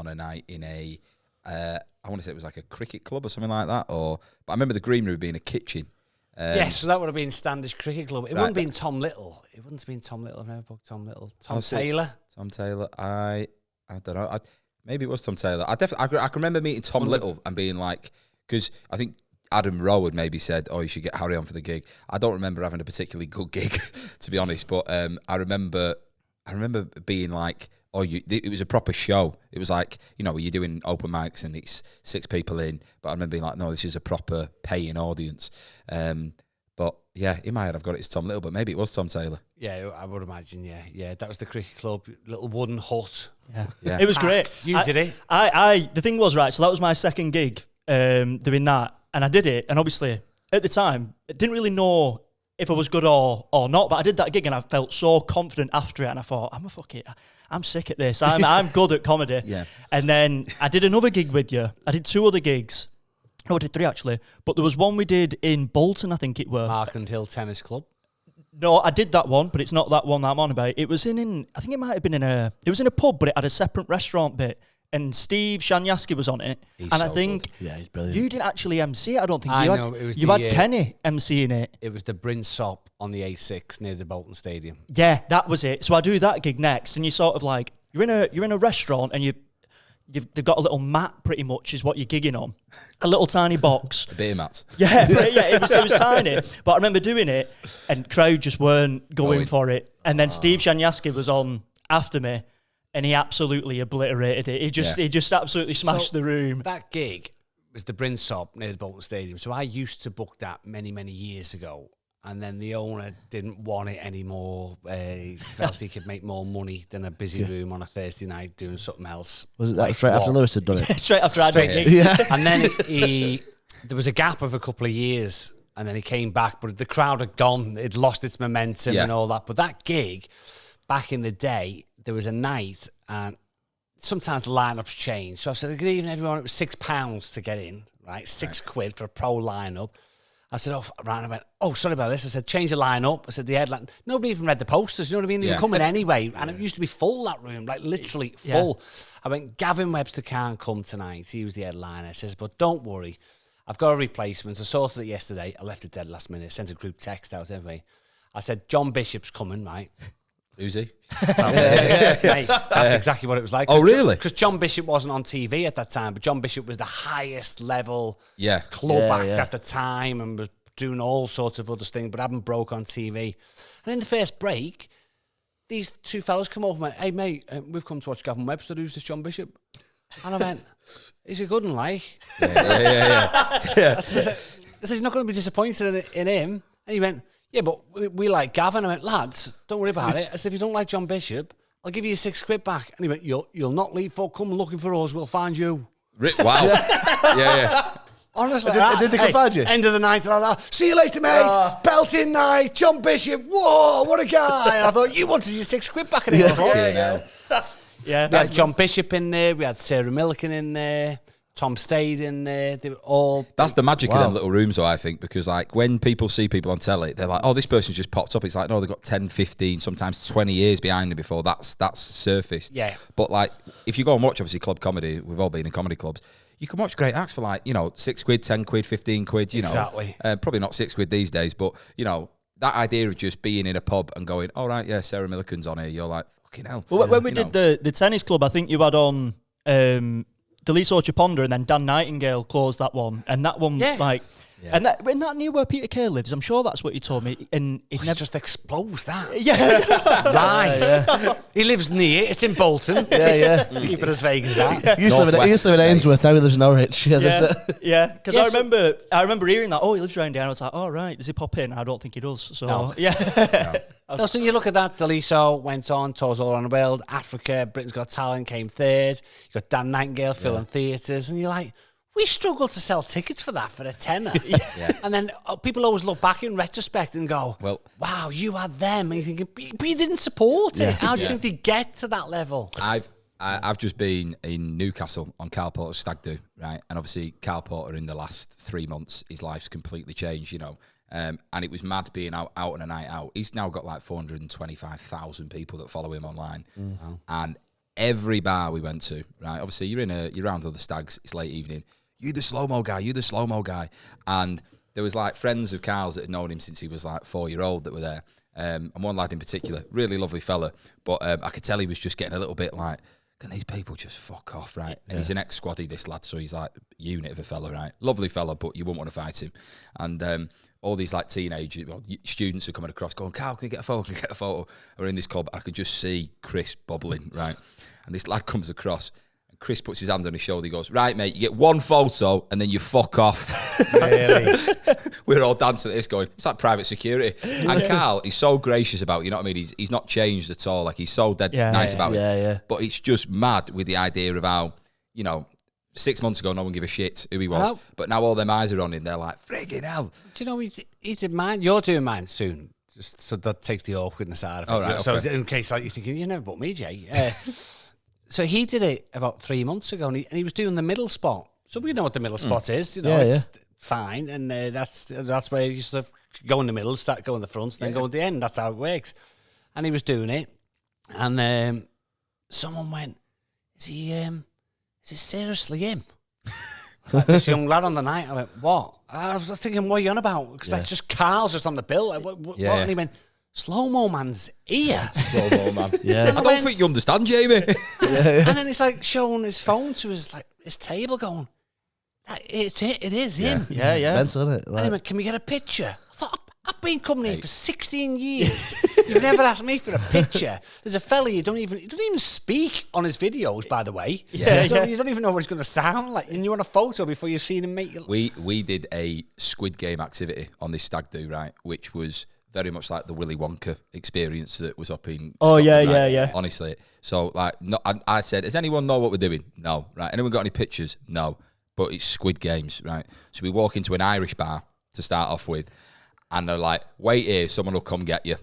a night in a I want to say it was like a cricket club or something like that. But I remember the green room being a kitchen. Yes, so that would have been Standish Cricket Club. It Right. wouldn't have been Tom Little. It wouldn't have been Tom Little. I've never booked Tom Little. Tom see. Taylor. Tom Taylor. I don't know. Maybe it was Tom Taylor. I can remember meeting Tom Little and being like, because I think Adam Rowe had maybe said, "Oh, you should get Harry on for the gig." I don't remember having a particularly good gig, to be honest. But I remember being like, "Oh, it was a proper show." It was like, you know, you're doing open mics and it's 6 people in. But I remember being like, "No, this is a proper paying audience." But yeah, in my head, I've got it as Tom Little, but maybe it was Tom Taylor. Yeah, I would imagine, yeah. That was the cricket club, little wooden hut. Yeah. It was great. Packed. You did it. The thing was, right, so that was my second gig doing that, and I did it, and obviously, at the time, I didn't really know if I was good or not, but I did that gig, and I felt so confident after it, and I thought, I'm sick at this. I'm good at comedy. Yeah. And then I did another gig with you. I did 2 other gigs. No, I did 3 actually. But there was one we did in Bolton, I think it were. Markham Hill Tennis Club. No, I did that one, but it's not that one that I'm on about. It was I think it might have been it was in a pub, but it had a separate restaurant bit. And Steve Shanyaski was on it. He's and I so think good. Yeah, he's brilliant. you didn't actually MC it, I don't think. I You know, it was you the, had Kenny MCing it. It was the Brinsop on the A6 near the Bolton Stadium. Yeah, that was it. So I do that gig next, and you sort of like, you're in a restaurant, and they've got a little mat, pretty much, is what you're gigging on. A little tiny box. The beer mat. Yeah, it was tiny. But I remember doing it, and crowd just weren't going for it. And then Steve Shanyaski was on after me, and he absolutely obliterated it. He just absolutely smashed the room. That gig was the Brinsop near the Bolton Stadium. So I used to book that many, many years ago. And then the owner didn't want it anymore. He felt he could make more money than a busy room on a Thursday night doing something else. Was it that straight after Lewis had done it? Straight after I did Straight it. Yeah. And then there was a gap of a couple of years, and then he came back, but the crowd had gone. It lost its momentum and all that. But that gig, back in the day, there was a night, and sometimes the lineups changed. So I said, "Good evening, everyone." It was £6 to get in, right? £6 for a pro lineup. I said, oh, right. I went, oh, sorry about this. I said, change the lineup. I said, the headline. Nobody even read the posters. You know what I mean? They were coming anyway. And it used to be full, that room, like literally full. I went, Gavin Webster can't come tonight. He was the headliner. I says, but don't worry. I've got a replacement. I sorted it yesterday. I left it dead last minute. Sent a group text out anyway. I said, John Bishop's coming, right? Who's he? Mate, that's exactly what it was like. Oh, really? Because John Bishop wasn't on TV at that time, but John Bishop was the highest level club act at the time and was doing all sorts of other things, but hadn't broke on TV. And in the first break, these two fellas come over and went, hey, mate, we've come to watch Gavin Webster. Who's this John Bishop? And I went, is he good and like? I said, he's not going to be disappointed in him. And he went, yeah, but we like Gavin. I went, lads, don't worry about it. I said, if you don't like John Bishop, I'll give you your £6 back. And he went, you'll not leave for come looking for us. We'll find you. Wow. yeah. Honestly, Did they come find you? End of the night, and I thought, see you later, mate. Belting night, John Bishop. Whoa, what a guy! And I thought, you wanted your £6 back. And we had John Bishop in there. We had Sarah Milliken in there. Tom stayed in there. They were all. That's the magic of them little rooms, though, I think, because like when people see people on telly, they're like, "Oh, this person's just popped up." It's like, no, they've got 10, 15, sometimes 20 years behind them before that's surfaced. Yeah. But like, if you go and watch, obviously, club comedy, we've all been in comedy clubs. You can watch great acts for like, £6, £10, £15. You know, exactly. Probably not £6 these days, but that idea of just being in a pub and going, "All right, yeah, Sarah Milliken's on here." You're like, "Fucking hell." Well, when we did the tennis club, I think you had on. Deliso Chaponda and then Dan Nightingale closed that one, and that one and that when that near where Peter Kay lives, I'm sure that's what he told me. And he never just exposed that. Yeah, right. He lives near. It's in Bolton. Keep it as vague as that. He used to live in Ainsworth. Now he lives in Norwich. Because I remember hearing that. Oh, he lives around here. And I was like, oh right, does he pop in? I don't think he does. So no. So you look at that. Deliso went on, tours all around the world, Africa, Britain's Got Talent came third. You got Dan Nightingale filling theatres, and you're like, we struggled to sell tickets for that for a tenner. And then people always look back in retrospect and go, well, wow, you had them. And you're thinking, but you didn't support it. How do you think they get to that level? I've just been in Newcastle on Carl Porter's stag do, right? And obviously Carl Porter in the last 3 months, his life's completely changed, and it was mad being out on a night out. He's now got like 425,000 people that follow him online. And every bar we went to, right? Obviously you're around other stags, it's late evening. You the slow-mo guy. And there was like friends of Carl's that had known him since he was like 4-year-old that were there. And one lad in particular, really lovely fella. But I could tell he was just getting a little bit like, can these people just fuck off, right? And he's an ex-squaddy, this lad, so he's like a unit of a fella, right? Lovely fella, but you wouldn't want to fight him. And all these like teenage students are coming across going, Carl, can you get a photo? We're in this club. I could just see Chris bubbling, right? And this lad comes across. Chris puts his hand on his shoulder. He goes, right, mate, you get one photo and then you fuck off. Really? We're all dancing at this going, it's like private security. And Carl, he's so gracious about it, you know what I mean? He's not changed at all. Like, he's so dead nice about it. But it's just mad with the idea of how, 6 months ago, no one gave a shit who he was. But now all them eyes are on him. They're like, friggin' hell. Do you know, he did mine. You're doing mine soon. Just so that takes the awkwardness out of it. Oh, right, so okay. in case you're thinking, you never booked me, Jay. So he did it about 3 months ago, and he was doing the middle spot. So we know what the middle spot is. It's fine, and that's where you sort of go in the middle, go in the front, and then go at the end. That's how it works. And he was doing it, and someone went, "Is it seriously him?" Like this young lad on the night. I went, "What?" I was thinking, "What are you on about?" Because that's just Carl's just on the bill. Like, what? And he went, "Slow-mo man's here." Slow-mo man. I don't think you understand, Jamie. And then he's like showing his phone to his table going, it is him. Yeah. Mental, isn't it? And he went, "Can we get a picture?" I thought, I've been coming here for 16 years. You've never asked me for a picture. There's a fella he doesn't even speak on his videos, by the way. You don't even know what he's going to sound like. And you want a photo before you've seen him make you. We did a Squid Game activity on this stag do, right? Which was very much like the Willy Wonka experience that was up in Scotland, right? Honestly. So, I said, does anyone know what we're doing? No. Right. Anyone got any pictures? No. But it's Squid Games, right? So we walk into an Irish bar to start off with, and they're like, wait here, someone will come get you.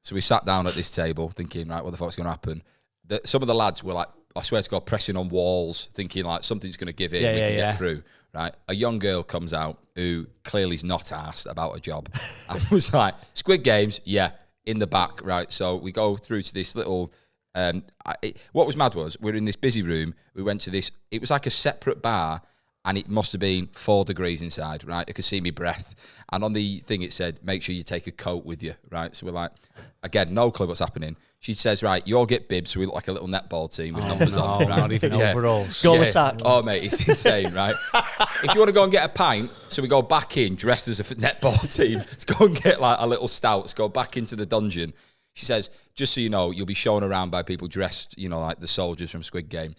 So we sat down at this table thinking, right, what the fuck's going to happen? Some of the lads were like, I swear to God, pressing on walls, thinking like something's going to give in, we can get through, right? A young girl comes out who clearly is not asked about a job and was like, Squid Games, yeah, in the back, right? So we go through to this little... what was mad was, we're in this busy room, we went to this, it was like a separate bar, and it must have been 4 degrees inside, right? I could see me breath. And on the thing it said, make sure you take a coat with you, right? So we're like, again, no clue what's happening. She says, right, you all get bibs, so we look like a little netball team with numbers on. Right? Not even overalls. Goal attack. Oh, mate, it's insane, right? If you want to go and get a pint, so we go back in, dressed as a netball team, let's go and get like a little stout, let's go back into the dungeon. She says, just so you know, you'll be shown around by people dressed, you know, like the soldiers from Squid Game.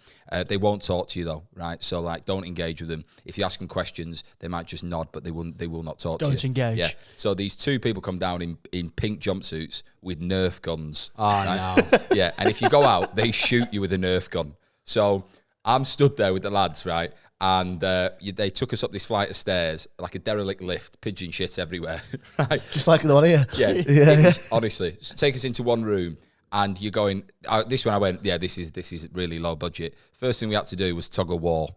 They won't talk to you though, right? So like, don't engage with them. If you ask them questions, they might just nod, but they will not talk to you. Don't engage. Yeah. So these 2 people come down in pink jumpsuits with Nerf guns. Oh, no. Yeah, and if you go out, they shoot you with a Nerf gun. So I'm stood there with the lads, right? And they took us up this flight of stairs, like a derelict lift, pigeon shit everywhere, right? Just like the one here. Yeah, it was, honestly. Take us into one room, and you're going... this one I went, yeah, this is really low budget. First thing we had to do was tug of war,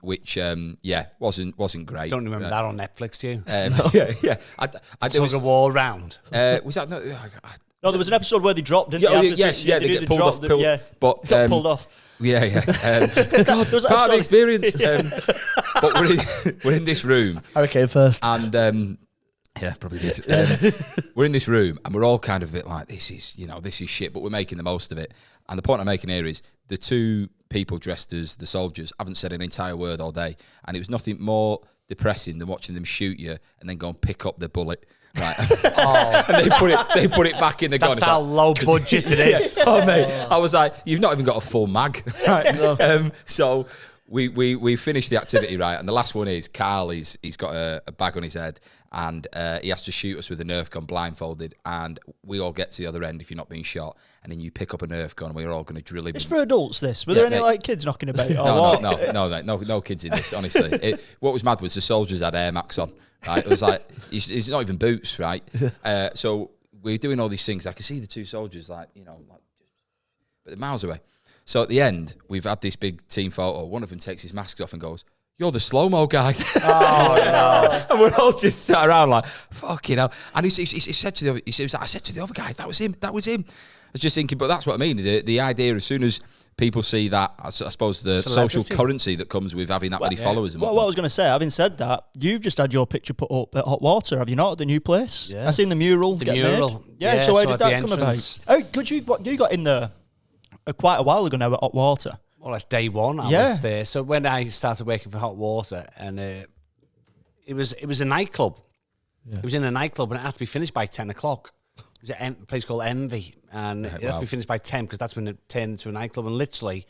which, wasn't great. Don't remember that on Netflix, do you? Yeah. I Tug of war round. Was that... No, No, there was an episode where they dropped, didn't they? they do get the pulled drop, off. But got pulled off. Yeah. God, was part of the actually- experience. But we're in this room, Hurricane first. and yeah, probably did. We're in this room, and we're all kind of a bit like, this is shit, but we're making the most of it. And the point I'm making here is the 2 people dressed as the soldiers haven't said an entire word all day, and it was nothing more depressing than watching them shoot you and then go and pick up the bullet. Right, and they put it back in the gun. That's how low budget it is. Oh mate, I was like, you've not even got a full mag, right? So we finished the activity, right, and the last one is Carl. He's got a bag on his head, and he has to shoot us with a Nerf gun blindfolded, and we all get to the other end if you're not being shot, and then you pick up a Nerf gun, and we're all going to drill him. It's for adults, this. Were there any like kids knocking about? No kids in this, honestly. What was mad was the soldiers had Air Max on. Right? It was like, it's not even boots, right? So we're doing all these things. I can see the 2 soldiers, like, you know, but they're miles away. So at the end, we've had this big team photo. One of them takes his mask off and goes, "You're the slow-mo guy." Oh, no. And we're all just sat around like, fucking hell. And he said to the other, I said to the other guy, that was him. I was just thinking, but that's what I mean. The idea, as soon as people see that, I suppose the Celebrity. social currency that comes with having that many followers. And What I was going to say, having said that, you've just had your picture put up at Hot Water, have you not? At the new place? Yeah. I've seen the mural. The get mural. Made. Yeah, so how so did at the that come about? entrance. Oh, could you got in there quite a while ago now at Hot Water. Well, that's day one. I Yeah. was there. So when I started working for Hot Water, and it was a nightclub. Yeah. It was in a nightclub, and it had to be finished by 10 o'clock. It was at a place called Envy, and it had to be finished by 10 because that's when it turned into a nightclub. And literally,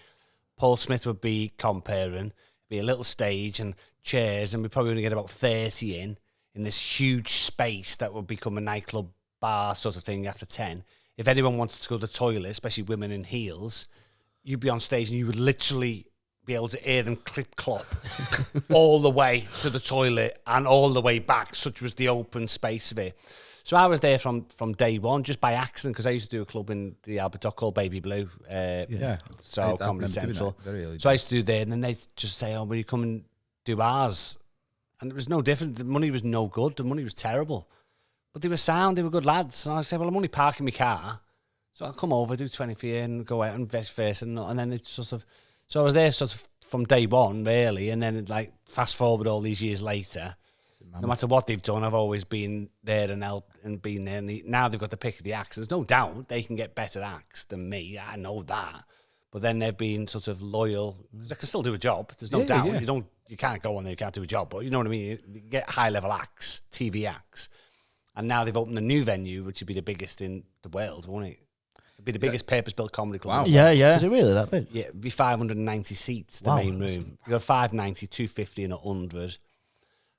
Paul Smith would be comparing, be a little stage and chairs, and we'd probably only get about 30 in this huge space that would become a nightclub bar sort of thing after 10. If anyone wanted to go to the toilet, especially women in heels, you'd be on stage and you would literally be able to hear them clip-clop all the way to the toilet and all the way back. Such was the open space of it. So I was there from day one, just by accident, because I used to do a club in the Albert Dock called Baby Blue. So Comedy Central. So I used to do there, and then they'd just say, "Oh, will you come and do ours?" And it was no different. The money was no good. The money was terrible. But they were sound. They were good lads. And I said, "Well, I'm only parking my car, so I'll come over, do 20 for you, and go out and vice versa." And then it's sort of... So I was there sort of from day one, really, and then like fast forward all these years later, no matter what they've done, I've always been there and helped and been there. And now they've got to pick the acts. There's no doubt they can get better acts than me. I know that. But then they've been sort of loyal. They can still do a job. There's no doubt. Yeah. You can't go on there, you can't do a job. But you know what I mean? You get high-level acts, TV acts. And now they've opened a new venue, which would be the biggest in the world, won't it? It'd be the biggest purpose-built comedy club. Wow. in the world. Yeah. Is it really that big? Yeah, it'd be 590 seats, the Wow. main room. You got 590, 250 and 100.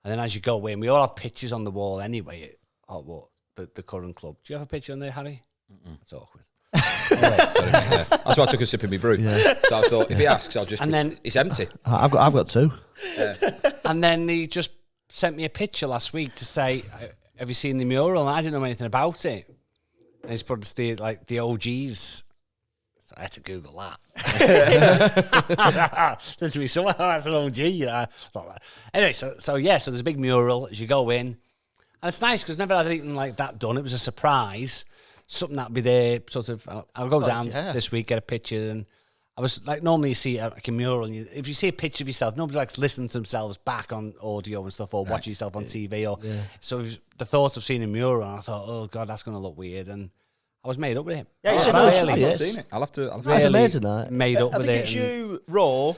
And then as you go in, we all have pictures on the wall anyway at the current club. Do you have a picture on there, Harry? That's awkward. That's why I took a sip of my brew. So I thought, if he asks, I'll just... And then- it's empty. I've got two. And then he just sent me a picture last week to say, have you seen the mural? And I didn't know anything about it. And he's put the OGs So I had to Google that. Said to me, so that's an OG. Anyway, so there's a big mural as you go in. And it's nice because never had anything like that done. It was a surprise. Something that'd be there, sort of. I'll go down this week, get a picture. And I was like, normally you see like a mural. And if you see a picture of yourself, nobody likes listening to themselves back on audio and stuff or watching yourself on TV. So the thought of seeing a mural, and I thought, oh, God, that's going to look weird. And I was made up with it. Yeah, Oh, it's no, really I've not yes. seen it. I'll have to. That's amazing, that. Made up I with think it. it's and you, Raw,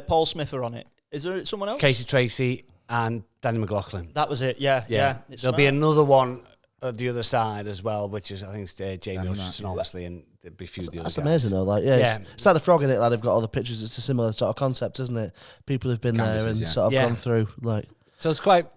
Paul Smith are on it. Is there someone else? Casey Tracy and Danny McLaughlin. That was it. Yeah. It's There'll be smart. another one at the other side as well, which is, I think, it's Jamie Sutherland, obviously, and there'll be a few of the other That's guys. amazing, though. Like, it's like the frog in it. Like, they've got all the pictures. It's a similar sort of concept, isn't it? People have been there Canvases, and sort of gone through. Like, So it's quite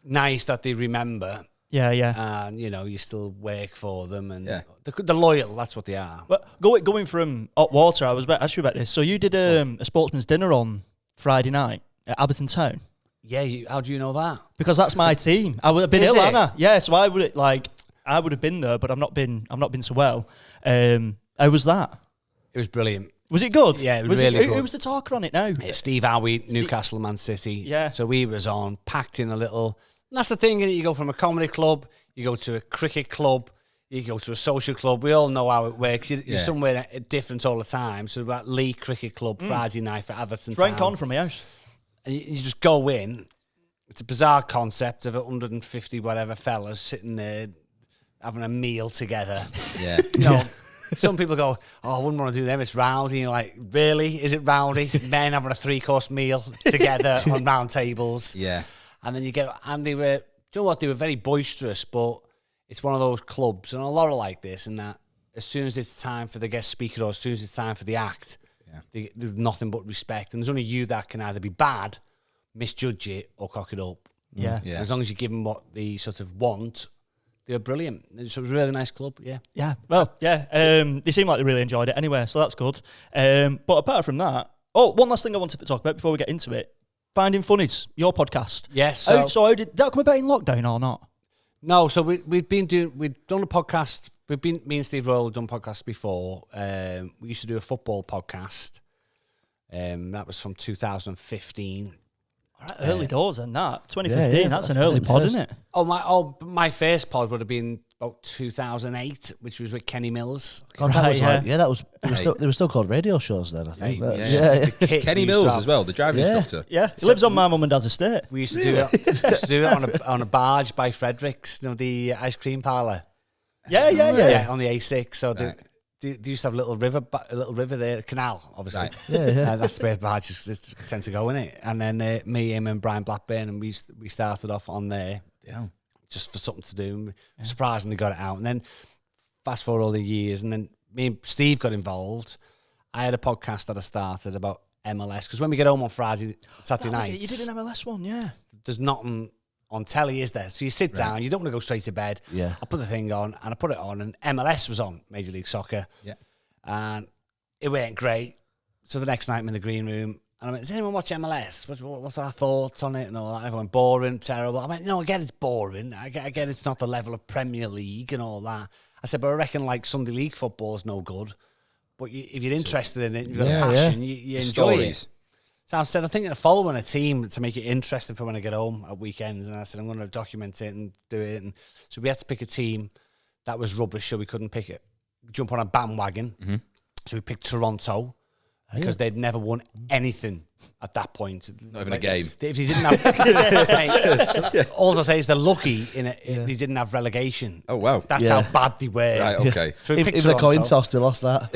nice that they remember, Yeah. and you still work for them, and they're loyal. That's what they are. But going from hot water, I was about to ask you about this. So you did a sportsman's dinner on Friday night at Abberton Town. Yeah, how do you know that? Because that's my team. I would have been Is ill, it? Anna. Yeah, so I would have been there, but I've not been so well. How was that? It was brilliant. Was it good? Yeah, it was really good. Who was the talker on it now? It's Steve Howie, Newcastle, Man City. Yeah. So we was on, packed in a little. And that's the thing, you go from a comedy club, you go to a cricket club, you go to a social club. We all know how it works. You're somewhere different all the time. So we're at Lee Cricket Club Friday night for Atherton Drank Town. on from my house. And you just go in. It's a bizarre concept of 150 whatever fellas sitting there having a meal together. Yeah. Some people go, oh, I wouldn't want to do them. It's rowdy. You're like, really? Is it rowdy? Men having a 3-course meal together on round tables. Yeah. And then and they were, do you know what? They were very boisterous, but it's one of those clubs, and a lot are like this, and that as soon as it's time for the guest speaker or as soon as it's time for the act, there's nothing but respect. And there's only you that can either be bad, misjudge it, or cock it up. Yeah. And as long as you give them what they sort of want, they were brilliant. So it was a really nice club, yeah. Yeah. Well, yeah. They seem like they really enjoyed it anyway, so that's good. But apart from that, one last thing I wanted to talk about before we get into it. Finding Funnies, your podcast. Yes. So how did that come about in lockdown or not? No, so we've done a podcast. Me and Steve Royal have done podcasts before. We used to do a football podcast. That was from 2015. All right, early doors and that. 2015, that's an early pod, isn't it? My first pod would have been about 2008, which was with Kenny Mills. God, that was Right, that was. They were still called radio shows then. I think. Kenny Mills as well, the driving instructor. Yeah, he lives on my mum and dad's estate. We used to do it on a barge by Fredericks, the ice cream parlour. Yeah. On the A6. So they used to have a little river there, a canal, obviously. Right. Yeah. That's where barges tend to go in it. And then me, him, and Brian Blackburn, and we started off on there, just for something to do. And surprisingly got it out. And then fast forward all the years, and then me and Steve got involved. I had a podcast that I started about MLS because when we get home on Saturday nights, You did an MLS one, yeah. there's nothing on telly, is there? So you sit down, you don't want to go straight to bed. Yeah. I put the thing on, and I put it on, and MLS was on, Major League Soccer. Yeah. And it went great. So the next night I'm in the green room, and I went, does anyone watch MLS? What's our thoughts on it and all that? Everyone, boring, terrible. I went, no, I get it's boring. I get it's not the level of Premier League and all that. I said, but I reckon like Sunday League football is no good. But if you're interested in it, you've got a passion, you enjoy it. So I said, I'm thinking of following a team to make it interesting for when I get home at weekends. And I said, I'm going to document it and do it. And so we had to pick a team that was rubbish, so we couldn't jump on a bandwagon. Mm-hmm. So we picked Toronto because they'd never won anything at that point. Not even a game. If they didn't have, all I say is they're lucky they didn't have relegation. Oh, wow. That's how bad they were. Right, okay. So we picked Even a coin Toronto. toss, they lost that.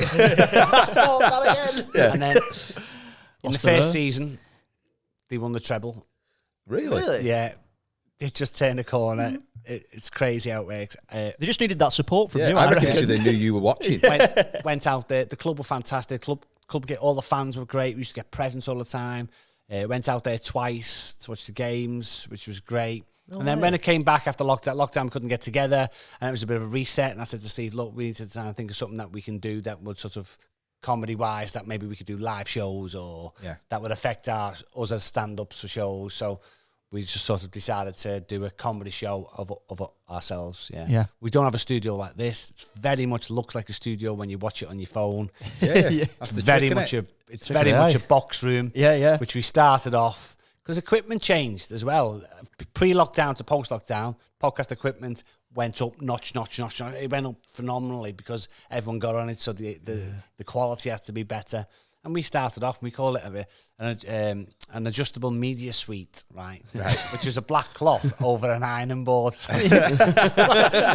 Oh, not again. And then in the first season, they won the treble. Really? Yeah, it just turned a corner. It's crazy how it works. They just needed that support from Yeah, you. I reckon they knew you were watching. Went out there. The club were fantastic. Club get all the fans were great. We used to get presents all the time. Went out there twice to watch the games, which was great. And then when it came back after lockdown, we couldn't get together, and it was a bit of a reset. And I said to Steve, look, we need to try and think of something that we can do that would sort of comedy-wise, that maybe we could do live shows or that would affect us as stand-ups for shows. So we just sort of decided to do a comedy show of ourselves. Yeah. Yeah. We don't have a studio like this. It very much looks like a studio when you watch it on your phone. Yeah, that's the Very trick, much innit? it's very much a box room. Yeah. Which we started off because equipment changed as well. Pre-lockdown to post-lockdown, podcast equipment went up notch. It went up phenomenally because everyone got on it, so the quality had to be better. And we started off, and we call it an adjustable media suite, right? Which was a black cloth over an ironing board.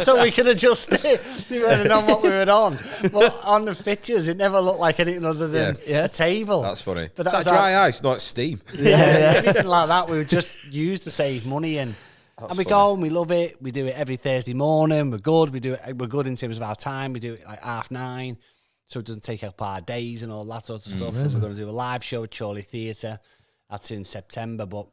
So we could adjust it depending on what we were on. But on the pictures, it never looked like anything other than a table. That's funny. But It's that like was dry ice, not steam. anything like that, we would just use to save money. And we go and we love it. We do it every Thursday morning. We're good. We're good in terms of our time. We do it like 9:30. So it doesn't take up our days and all that sort of stuff. And we're going to do a live show at Chorley Theatre. That's in September. But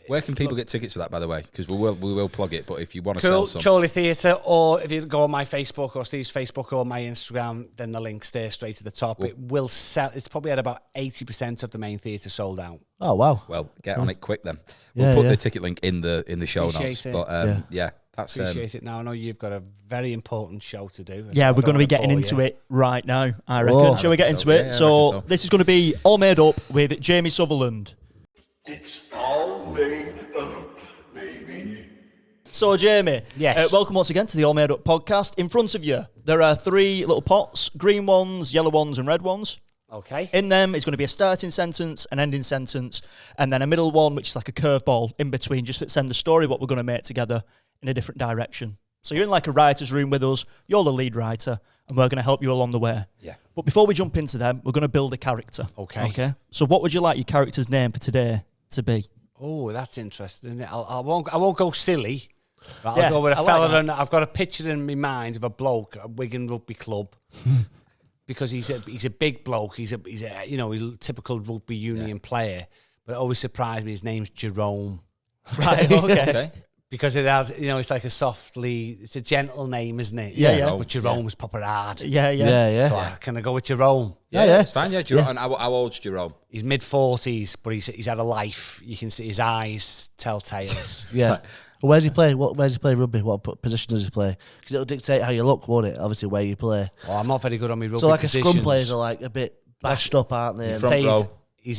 Where can people get tickets for that, by the way? Because we will plug it. But if you want to sell some, Chorley Theatre, or if you go on my Facebook or Steve's Facebook or my Instagram, then the link's there straight to the top. It will sell. It's probably at about 80% of the main theatre sold out. Oh wow. well, get on it quick then. We'll put Yeah. the ticket link in the show Appreciate notes. it. But yeah, that's Appreciate it. Now I know you've got a very important show to do. Yeah, we're going to be getting into it right now, I reckon. Shall we get into it? Yeah, I reckon So so. this is going to be All Made Up with Jamie Sutherland. It's all made up, baby. So, Jamie, Yes. welcome once again to the All Made Up podcast. In front of you, there are 3 little pots, green ones, yellow ones, and red ones. Okay. In them is going to be a starting sentence, an ending sentence, and then a middle one, which is like a curveball in between, just to send the story, what we're going to make together in a different direction. So you're in like a writer's room with us, you're the lead writer, and we're going to help you along the way. Yeah. But before we jump into them, we're going to build a character. Okay. So what would you like your character's name for today to be? Oh, that's interesting. I won't go silly. But Yeah, I'll go with I a like fella, that. and I've got a picture in my mind of a bloke at Wigan Rugby Club. Because he's a big bloke. He's a he's a typical rugby union player. But it always surprised me. His name's Jerome. Right, okay. okay. Because it has, it's like it's a gentle name, isn't it? Yeah. But Jerome's proper hard. Yeah. So can I go with Jerome? Yeah, it's fine. Yeah, Jerome. And how old's Jerome? He's mid-40s, but he's had a life. You can see his eyes tell tales. Yeah. Where's he play? Where's he play rugby? What position does he play? Because it'll dictate how you look, won't it? Obviously, where you play. Well, I'm not very good on my rugby So, like positions. a scrum players are like a bit bashed up, aren't they? Front row,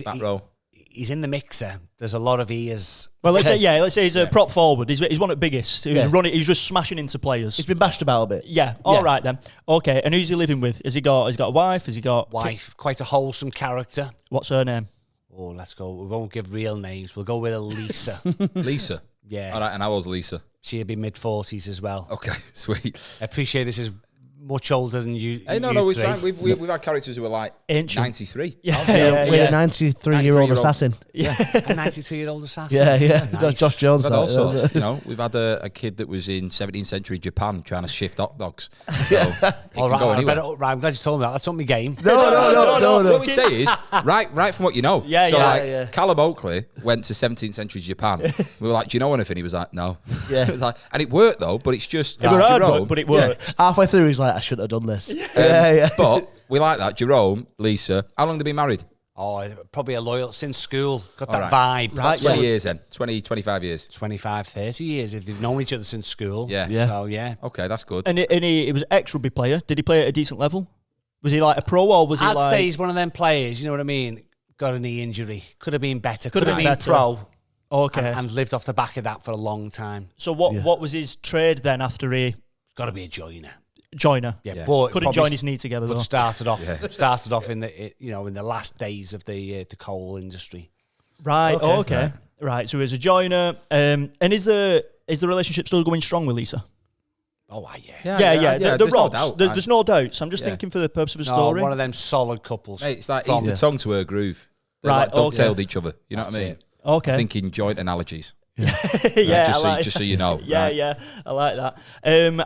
back row. He's in the mixer. There's a lot of ears. Well, let's say he's a prop forward. He's one of the biggest. He's just smashing into players. He's been bashed about a bit. Yeah. All right then. Okay. And who's he living with? Has he got a wife? Has he got Wife, quite a wholesome character. What's her name? Oh, let's go. We won't give real names. We'll go with a Lisa. Lisa. Yeah. All right, and how old's Lisa? She'll be mid-40s as well. Okay, sweet. I appreciate this is much older than you. Hey, no, you it's three. fine. We've had characters who are like Ancient. 93. With a 93-year-old assassin. A 93-year-old assassin. Yeah. Nice. Josh Jones. We've had all that sorts. was We've had a kid that was in 17th century Japan trying to shift hot dogs. So it All can right, go I anywhere. right, I'm glad you told me that. That's not my game. No. What we say is, right from what you know. Yeah, so yeah, like, yeah. Callum Oakley went to 17th century Japan. We were like, do you know anything? He was like, no. Yeah. Like, and it worked though, but it's just It were hard Jerome. work, but it worked. Halfway through, he's like, I shouldn't have done this. Yeah. But we like that. Jerome, Lisa. How long have they been married? Oh, probably a loyal since school. Got that right. vibe. Right. 20 years then. 25 years. 25, 30 years if they've known each other since school. Yeah. So, yeah. Okay, that's good. And he was an ex-rugby player. Did he play at a decent level? Was he like a pro or was he I'd like... say he's one of them players, you know what I mean? Got a knee injury. Could have been better. Could have been better. pro. Okay. And lived off the back of that for a long time. So what was his trade then after he Got to be a joiner. joiner? Yeah. But Couldn't probably join his knee together though. But started off in the last days of the coal industry. Right. Okay. Oh, okay. Right. So he was a joiner. And is the relationship still going strong with Lisa? Oh, yeah. Yeah. The there's no Robs. doubt, There's no doubts. I'm just Yeah. thinking for the purpose of a No, story. one of them solid couples. Mate, it's like From- he's the tongue to her groove. They Right, like dovetailed okay. each other. You know what I mean? it. Okay. Thinking joint analogies. yeah. just, I like just so you know. Yeah, right? yeah, I like that.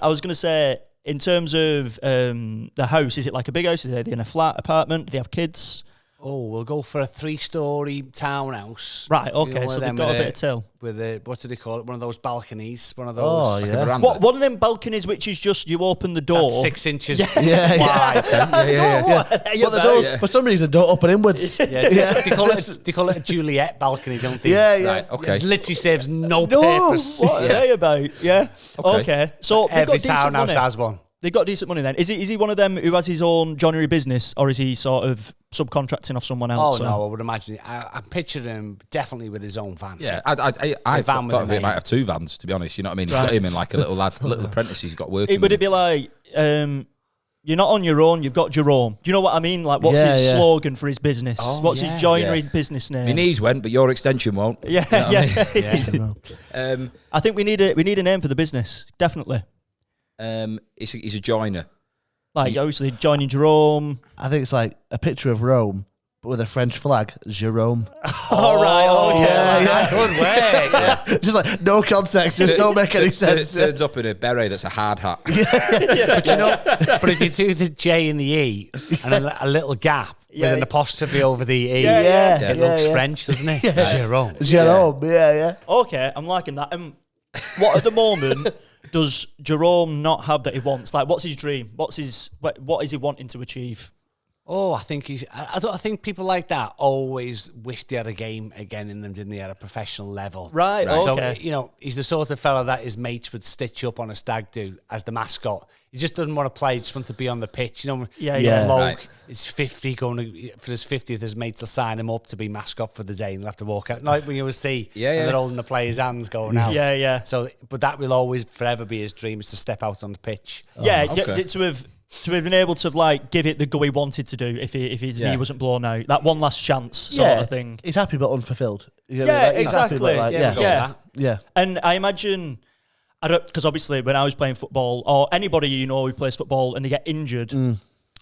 I was going to say, in terms of the house, is it like a big house? Is they in a flat apartment? Do they have kids? Oh, we'll go for a 3-story townhouse. Right, okay, One so of they've them got a with bit of till. With a, what do they call it? One of those balconies. One of those. Oh, Like a yeah. veranda. One of them balconies, which is just you open the door. That's 6 inches Yeah, wide. But the doors, for some reason, don't open inwards. Yeah. They call it a Juliet balcony, don't they? Yeah, yeah. Right, okay. It literally serves no No, purpose. What are they about? Yeah. Okay. So they've Every got decent townhouse money. has one. They got decent money then. Is he one of them who has his own joinery business, or is he sort of subcontracting off someone else? Oh, or- no, I would imagine. I pictured him definitely with his own van. Yeah, I A van with thought a he might name. have 2 vans, to be honest. You know what I mean? He's got him in like a little apprentice he's got working Would with it be him. like, you're not on your own, you've got Jerome? Do you know what I mean? Like, what's Yeah, his yeah. slogan for his business? Oh, What's yeah. his joinery Yeah. business name? My knees went, but your extension won't. Yeah, You know what I yeah. mean? I think we need a name for the business, definitely. He's a joiner. Like, obviously, joining Jerome. I think it's like a picture of Rome, but with a French flag, Jerome. All right, okay. yeah. Good way. Just like, no context, just don't make any sense. Turns up in a beret that's a hard hat. But you know, but if you do the J and the E and a little gap Yeah. with an apostrophe over the E, Yeah, it yeah, looks yeah. French, doesn't it? Jerome. Jerome, yeah. Okay, I'm liking that. What at the moment does Jerome not have that he wants? Like, what's his dream? What is he wanting to achieve? Oh, I think I think people like that always wish they had a game again in them, didn't they, at a professional level? Right, okay. So, you know, he's the sort of fella that his mates would stitch up on a stag do as the mascot. He just doesn't want to play, he just wants to be on the pitch. You know, Yeah. bloke Right. is 50 for his 50th, his mates will sign him up to be mascot for the day and he'll have to walk out. Like when you will see, Yeah, and yeah. they're holding the players' hands going out. Yeah, yeah. So, but that will always forever be his dream, is to step out on the pitch. Yeah, okay. to have been able to like give it the go he wanted to do if his knee wasn't blown out, that one last chance sort of thing. He's happy but unfulfilled. You know, Yeah, like, he's happy, exactly. but like, Yeah, yeah. we go with that. Yeah. And I imagine, because obviously when I was playing football, or anybody you know who plays football and they get injured,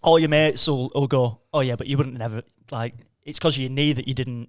all your mates will go, oh yeah, but you wouldn't never, like, it's because of your knee that you didn't,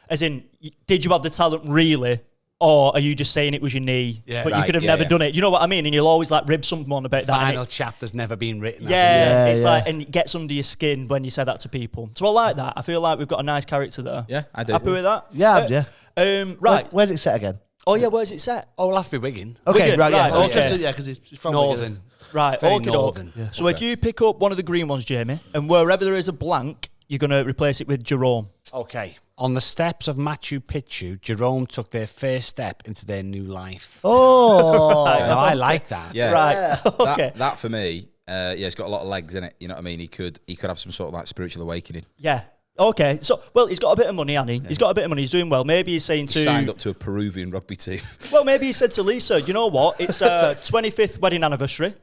as in, did you have the talent really? Or are you just saying it was your knee, Yeah. but you Right, could have yeah, never yeah. done it? You know what I mean? And you'll always like rib someone about that. and Final it- chapter's never been written. Yeah, Yeah, it's yeah. like, and it gets under your skin when you say that to people. So I like that. I feel like we've got a nice character there. Yeah, I do. Happy with that? Yeah, Right. Where's it set again? Oh yeah, where's it set? Oh, it'll have to be Wigan. Okay, Wigan, right, yeah. right, okay. Yeah, because he's from Northern. Wigan. Right, Very okay, northern. Yeah. So if you pick up one of the green ones, Jamie, and wherever there is a blank, you're going to replace it with Jerome. Okay. On the steps of Machu Picchu, Jerome took their first step into their new life. Oh, Now, I like that. Yeah. Right, okay. That for me, it's got a lot of legs in it. You know what I mean? He could have some sort of like spiritual awakening. Yeah. Okay. So, well, he's got a bit of money, Annie. He's got a bit of money. He's doing well. Maybe he's saying He signed up to a Peruvian rugby team. Well, maybe he said to Lisa, you know what? It's 25th wedding anniversary.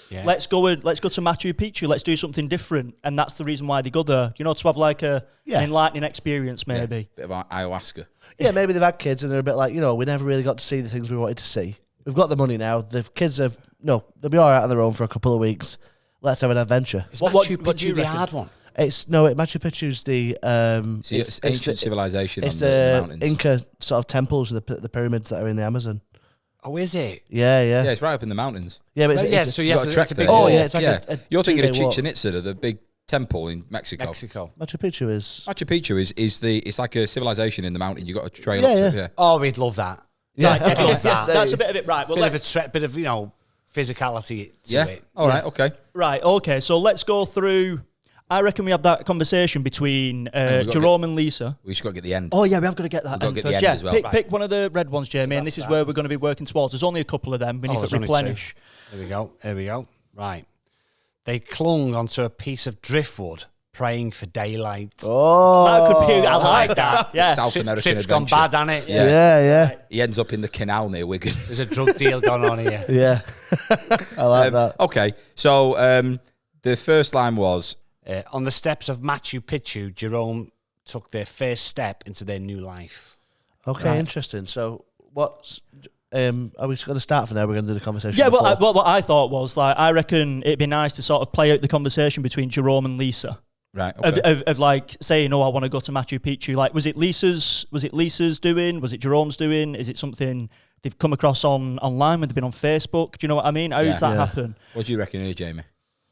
Yeah. Let's go to Machu Picchu. Let's do something different. And that's the reason why they go there. You know, to have like an enlightening experience, maybe. Bit of ayahuasca. yeah. Maybe they've had kids and they're a bit like, we never really got to see the things we wanted to see. We've got the money now. The kids they'll be all right on their own for a couple of weeks. Let's have an adventure. Is What Machu do Picchu you the reckon? hard one? Machu Picchu's the See, it's ancient civilization it's on the the mountains. Inca sort of temples, the pyramids that are in the Amazon. Oh, is it? Yeah. Yeah, it's right up in the mountains. Yeah, but Well, it's, yeah, it's so a, you You've have got to a trek it's a there. big Oh, walk. yeah, it's like a You're thinking of two-day walk. Chichen Itza, the big temple in Mexico. Mexico. Machu Picchu is. Machu Picchu it's like a civilization in the mountain. You got a trail Yeah, up to yeah. it. Yeah. Oh, we'd love that. Yeah, I'd love that. That's a bit of it. Right. Well, Bit of let's, bit of physicality to Yeah. it. All right. Okay. right. Okay. So let's go through. I reckon we have that conversation between we've got to Jerome and Lisa. We just got to get the end. Oh yeah, we have got to get that We've got to end get the first. end Yeah, as well. pick one of the red ones, Jamie, and this is where we're going to be working towards. There's only a couple of them. We need to there's only two. replenish. Here we go. Right. They clung onto a piece of driftwood, praying for daylight. Oh, That could be. I like that. Yeah. South American Trip's gone adventure. bad, hasn't it? Yeah. yeah. He ends up in the canal near Wigan. There's a drug deal going on here. Yeah. I like that. Okay. So the first line was On the steps of Machu Picchu, Jerome took their first step into their new life. Okay, interesting. So, what's are we just going to start from there? We're going to do the conversation. Yeah, well, before? what I thought was like I reckon it'd be nice to sort of play out the conversation between Jerome and Lisa right. Okay. of like saying, "Oh, I want to go to Machu Picchu." Like, was it Lisa's doing? Was it Jerome's doing? Is it something they've come across online when they've been on Facebook? Do you know what I mean? How does that Yeah. happen? What do you reckon here, Jamie?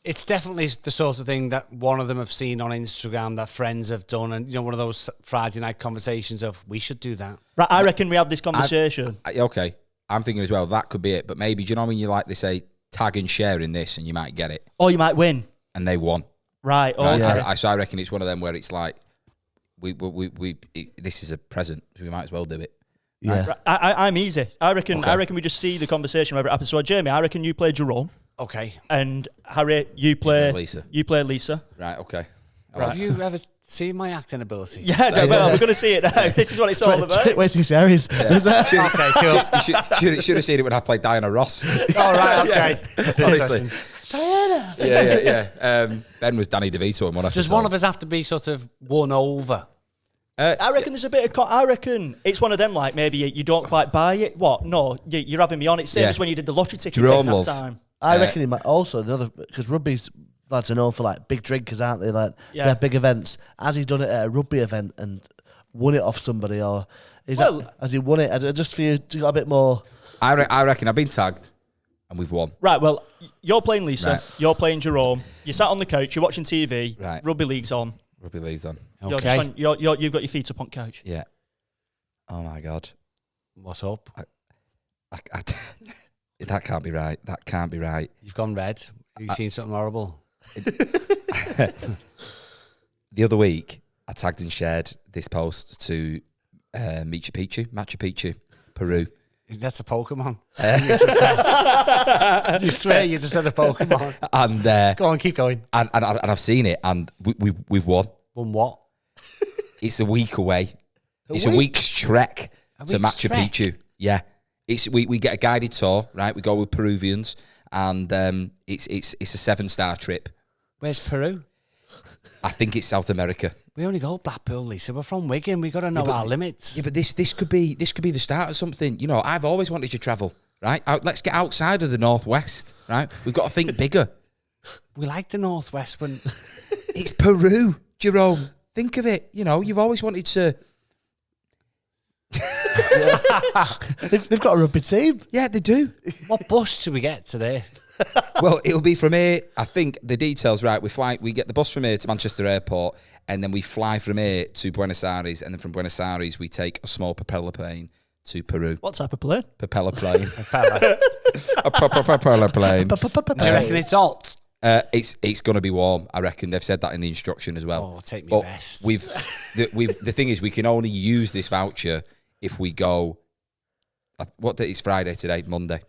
It's definitely the sort of thing that one of them have seen on Instagram that friends have done, and one of those Friday night conversations of we should do that. Right, I reckon we had this conversation. Okay, I'm thinking as well that could be it. But maybe, do you know when you like they say tag and share in this, and you might get it, Or you might win. and they won. Right. Oh, Right? yeah. So I reckon it's one of them where it's like this is a present, so we might as well do it. Yeah. Right, I'm easy. I reckon. Okay. I reckon we just see the conversation wherever it happens. So, Jamie, I reckon you play Jerome, Okay. and Harry, you play Lisa. You play Lisa. Right. Okay. Have you ever seen my acting ability? Yeah. No, well, we're going to see it now. This is what it's all about. Wait till you see Harry's. Okay, cool. You should have seen it when I played Diana Ross. All right, okay. That's Honestly. interesting. Yeah. Ben was Danny DeVito in one episode. Does one of us have to be sort of won over? I reckon there's a bit of. I reckon it's one of them. Like maybe you don't quite buy it. What? No, you're having me on. It's same Yeah. as when you did the lottery ticket Jerome thing that love. time. I reckon he might also because rugby's lads are known for like big drinkers, aren't they? Like Yeah. they have big events. Has he done it at a rugby event and won it off somebody, or has he won it just for you to got a bit more? I reckon I've been tagged, and we've won. Right. Well, you're playing Lisa. Right. You're playing Jerome. You sat on the couch. You're watching TV. Right. Rugby league's on. Rugby league's on. You're just on, you've got your feet up on couch. Yeah. Oh my God. What's up? That can't be right. That can't be right. You've gone red. Have you seen something horrible? The other week, I tagged and shared this post to Machu Picchu, Peru. That's a Pokemon. You swear you just said a Pokemon. And Go on, keep going. and I've seen it, and we've won. Won what? It's a week away. It's a week's trek to week's Machu trek? Picchu. Yeah, we get a guided tour. Right, we go with Peruvians, and it's a 7-star trip. Where's Peru? I think it's South America. We only go Blackpool, Lisa. We're from Wigan. We got to know our limits. Yeah, but this could be the start of something. You know, I've always wanted to travel. Right, let's get outside of the northwest. Right, we've got to think bigger. We like the northwest when It's Peru, Jerome. Think of it. You know, you've always wanted to. They've got a rugby team. Yeah, they do. what bus should we get today? Well, it'll be from here. I think the details right. We get the bus from here to Manchester Airport, and then we fly from here to Buenos Aires, and then from Buenos Aires we take a small propeller plane to Peru. What type of plane? Propeller plane. A proper propeller plane. Do you reckon it's hot? It's going to be warm. I reckon they've said that in the instruction as well. Oh, take me But vest. the thing is, we can only use this voucher if we go. What day? It's Friday today. Monday.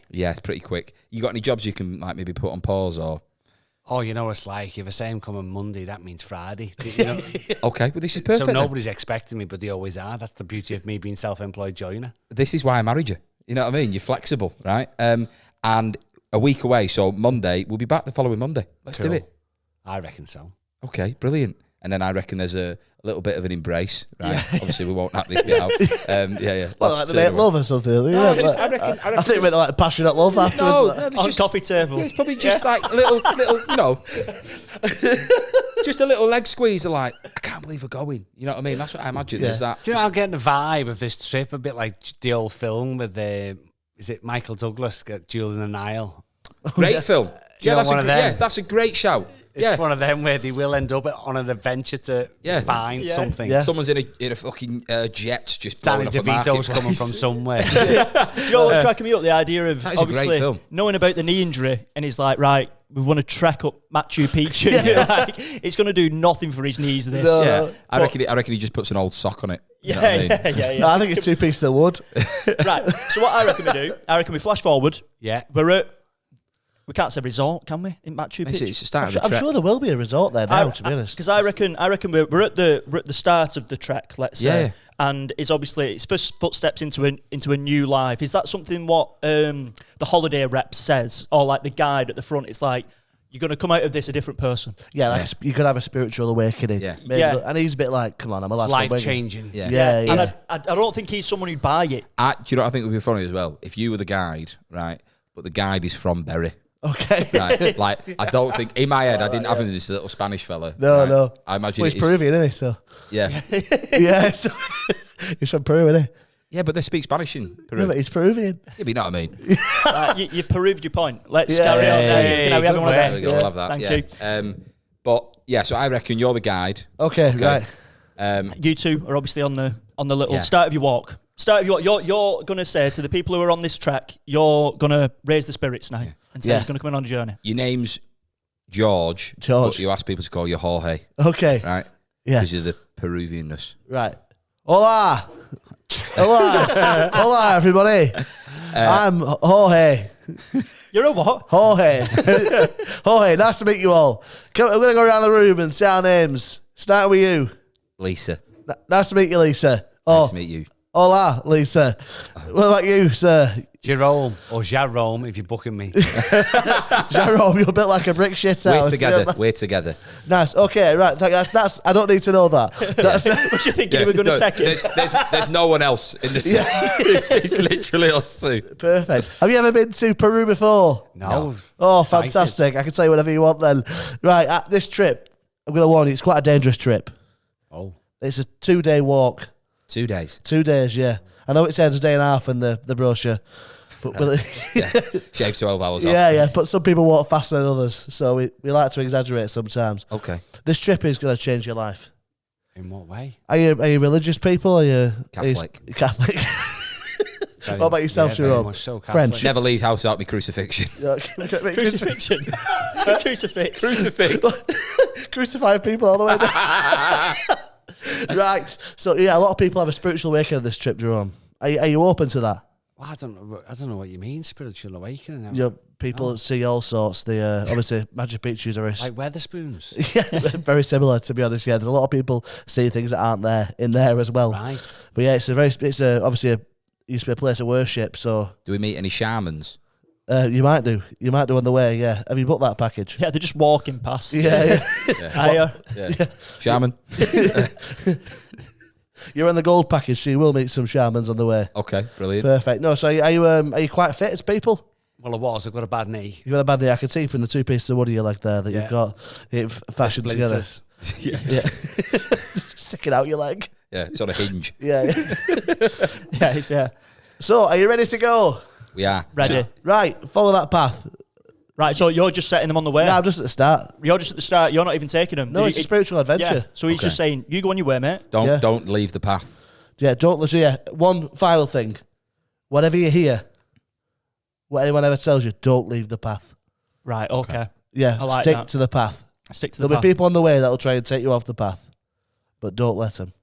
Yeah, it's pretty quick. You got any jobs you can like maybe put on pause or? Oh, you know what it's like. If I say I'm coming Monday, that means Friday. You know? Okay, well this is perfect. So then. nobody's expecting me, but they always are. That's the beauty of me being self-employed joiner. This is why I married you. You know what I mean? You're flexible, right? And a week away, so Monday we'll be back the following Monday. Let's do Cool. it. I reckon so. Okay, brilliant. And then I reckon there's a little bit of an embrace, right? Obviously, we won't have this bit out. Yeah. Well, Lads like the turn mate away. love or something. No, Yeah, just- but I reckon I think we're like passionate love afterwards. No, like- no, On just, coffee table. it's probably just like a little, you know, just a little leg squeeze. Like, I can't believe we're going. You know what I mean? That's what I imagine. There's that. Do you know, I'm getting the vibe of this trip a bit like the old film with is it Michael Douglas, Jewel in the Nile? Great film. you know, one of them? That's a great shout. It's one of them where they will end up on an adventure to find Yeah. something. Yeah. Someone's in a fucking jet just Danny blowing up a DeVito's coming marketplace. from somewhere. Do you know what's cracking me up? The idea of That is a great obviously film. knowing about the knee injury, and he's like, right, we want to trek up Machu Picchu. Like, it's going to do nothing for his knees. This, No. Yeah, I But- reckon he just puts an old sock on it. You know what I mean? yeah. No, I think it's 2 pieces of wood. Right. So what I reckon we do? I reckon we flash forward. Yeah. We're at. We can't say resort, can we? In Machu It's Picchu. the start of the I'm trek. sure there will be a resort there now, to be honest. Because I reckon we're at the start of the trek, let's say, Yeah. and it's obviously its first footsteps into a new life. Is that something what the holiday rep says, or like the guide at the front? It's like you're going to come out of this a different person. Yeah, like you could have a spiritual awakening. Yeah. Maybe, Yeah. And he's a bit like, come on, I'm a lad from Life Wigan. changing. Yeah. Yeah, And yeah. I don't think he's someone who'd buy it. Do you know what I think would be funny as well? If you were the guide, right, but the guide is from Bury. Okay. Right, like I don't think in my head I didn't have this little Spanish fella. No, right? no. I imagine Well, he's it is- Peruvian, isn't he? So Yeah, yeah, so he's from Peru, isn't Yeah, but they speak Spanish in Peru. Yeah, but he's Peruvian. Yeah, but you know what I mean. You've proved your point. Let's Yeah, carry on. yeah, Can we have good one of work. them? We'll have that. Thank yeah. you. But yeah, so I reckon you're the guide. Okay, right. You two are obviously on the little Yeah. start of your walk. You're gonna say to the people who are on this track, you're gonna raise the spirits now and say Yeah. you're gonna come in on a journey. Your name's George. George. But you ask people to call you Jorge, Okay. right? Yeah. Because you're the Peruvianness. Right. Hola. Hola. Hola, everybody. I'm Jorge. You're a what? Jorge. Jorge, nice to meet you all. I'm going to go around the room and say our names. Starting with you. Lisa. Nice to meet you, Lisa. Nice to meet you. Hola, Lisa. What about you, sir? Jerome or Jerome, if you're booking me. Jerome, you're a bit like a brick shit house. We're together. Nice. Okay, right. That's. I don't need to know that. That's, Was you thinking you were going to take it? There's no one else in the city. It's literally us two. perfect. Have you ever been to Peru before? No. Oh, Excited. fantastic. I can tell you whatever you want then. Right, this trip, I'm going to warn you, it's quite a dangerous trip. Oh. It's a 2-day walk. 2 days. 2 days, yeah. I know it says a day and a half in the brochure. But Yeah. Shave 12 hours off. yeah, but some people walk faster than others. So we like to exaggerate sometimes. Okay. This trip is going to change your life. In what way? Are you religious people? Are you Catholic. Are you Catholic? Very- What about yourself, yeah, very Jerome? much so Catholic. French. Never leave house without me crucifixion. Crucifixion. Crucifix. Crucifix. Crucifying people all the way down. Right. So yeah, a lot of people have a spiritual awakening on this trip, Jerome. Are you open to that? Well, I don't know what you mean, spiritual awakening. You know, people see all sorts. The obviously Machu Picchu is a very Like Weatherspoons. yeah, very similar, to be honest. Yeah, there's a lot of people see things that aren't there in there as well. Right. But yeah, obviously it used to be a place of worship. So Do we meet any shamans? you might do on the way. Yeah, have you booked that package? Yeah, they're just walking past. Yeah. Hiya. Yeah. Shaman? You're on the gold package, so you will meet some shamans on the way. Okay, brilliant. Perfect. No, so are you quite fit as people? Well, I've got a bad knee. You've got a bad knee. I can see from the 2 pieces of wood you like there that you've got it fashioned together. Splinters. Yeah. Sticking out your leg. Yeah, it's on a hinge. Yeah. Yeah. So, are you ready to go? We are. Ready. Right, follow that path. Right, so you're just setting them on the way. No, I'm just at the start. You're just at the start. You're not even taking them. No, it's a spiritual adventure. Yeah. So he's just saying, you go on your way, mate. Don't leave the path. Yeah, don't listen. Yeah, one final thing. Whatever you hear, what anyone ever tells you, don't leave the path. Right, okay. Yeah, I like stick that. to the path. Stick to the There'll path. be people on the way that'll try and take you off the path, but don't let them.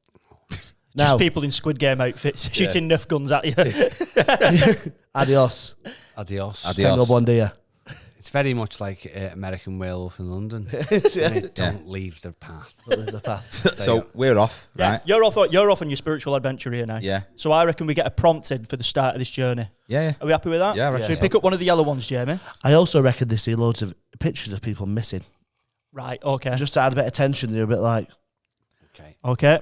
Just people in Squid Game outfits shooting Nerf guns at you. Adios. Adios. Tango Bond dia. It's very much like American Werewolf in London. Don't leave the path. Don't leave the path. So we're off, Yeah, right? you're off on your spiritual adventure here now. Yeah. So I reckon we get a prompt in for the start of this journey. Yeah. Are we happy with that? Yeah, I reckon Should we so. pick up one of the yellow ones, Jamie? I also reckon they see loads of pictures of people missing. Right, okay. Just to add a bit of tension, you're a bit like, Okay. Okay.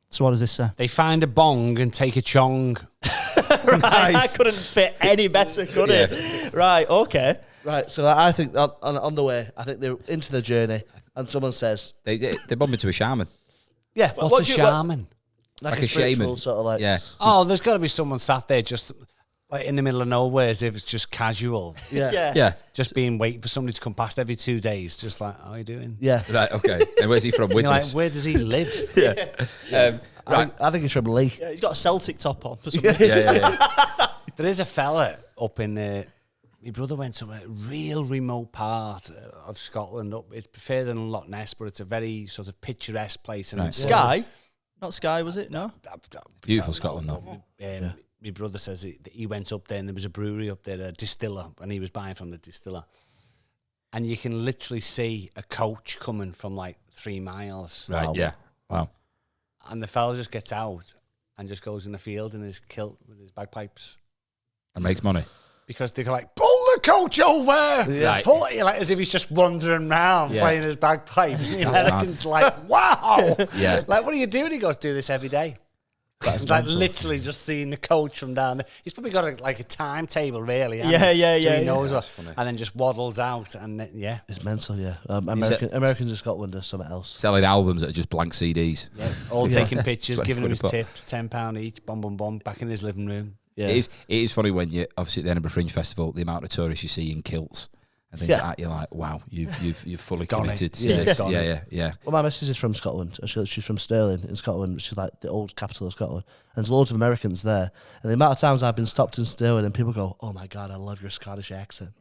So what does this say? They find a bong and take a chong. Right, I couldn't fit any better, could it? Right, okay. right. So I think on the way, I think they're into the journey, and someone says, They bump into a shaman. "Yeah, Well, What's a do you- shaman? Like a spiritual shaman. sort of like, Yeah. Oh, there's got to be someone sat there just like in the middle of nowhere as if it's just casual. yeah, Yeah. Just waiting for somebody to come past every 2 days. Just like, how are you doing? yeah." Right, okay. And where's he from? You're like, Witness. where does he live? I think it's from Lee. Yeah, he's got a Celtic top on for some reason. Yeah. There is a fella up in my brother went to a real remote part of Scotland. It's further than Loch Ness, but it's a very sort of picturesque place. And Right. it's, Skye? Not Skye, was it? No? Beautiful Scotland, though. My brother says he went up there and there was a brewery up there, a distiller, and he was buying from the distiller. And you can literally see a coach coming from like 3 miles. Right, yeah. Wow. And the fella just gets out and just goes in the field in his kilt with his bagpipes. And makes money. Because they're like, pull the coach over! Right. Pull it, like, as if he's just wandering around Yeah. playing his bagpipes. And the That's American's like, wow! Yeah. Like, what are you doing? He goes, do this every day. That's like mental. literally just seeing the coach from down there. He's probably got a timetable, really. hasn't Yeah, he? yeah, So yeah, he knows yeah. what, That's funny. and then just waddles out, and then, yeah. It's mental, yeah. Americans in Scotland are something else. Selling albums that are just blank CDs. All taking pictures, £20 giving him his a pop. tips, £10 each, bom, back in his living room. Yeah. It is funny when you obviously at the Edinburgh Fringe Festival, the amount of tourists you see in kilts and things like that. You're like, wow, you've fully Gone committed it. to Yeah, this. gone Yeah. Well, my missus is from Scotland. She's from Stirling in Scotland, which is like the old capital of Scotland. And there's loads of Americans there. And the amount of times I've been stopped in Stirling and people go, "Oh my God, I love your Scottish accent."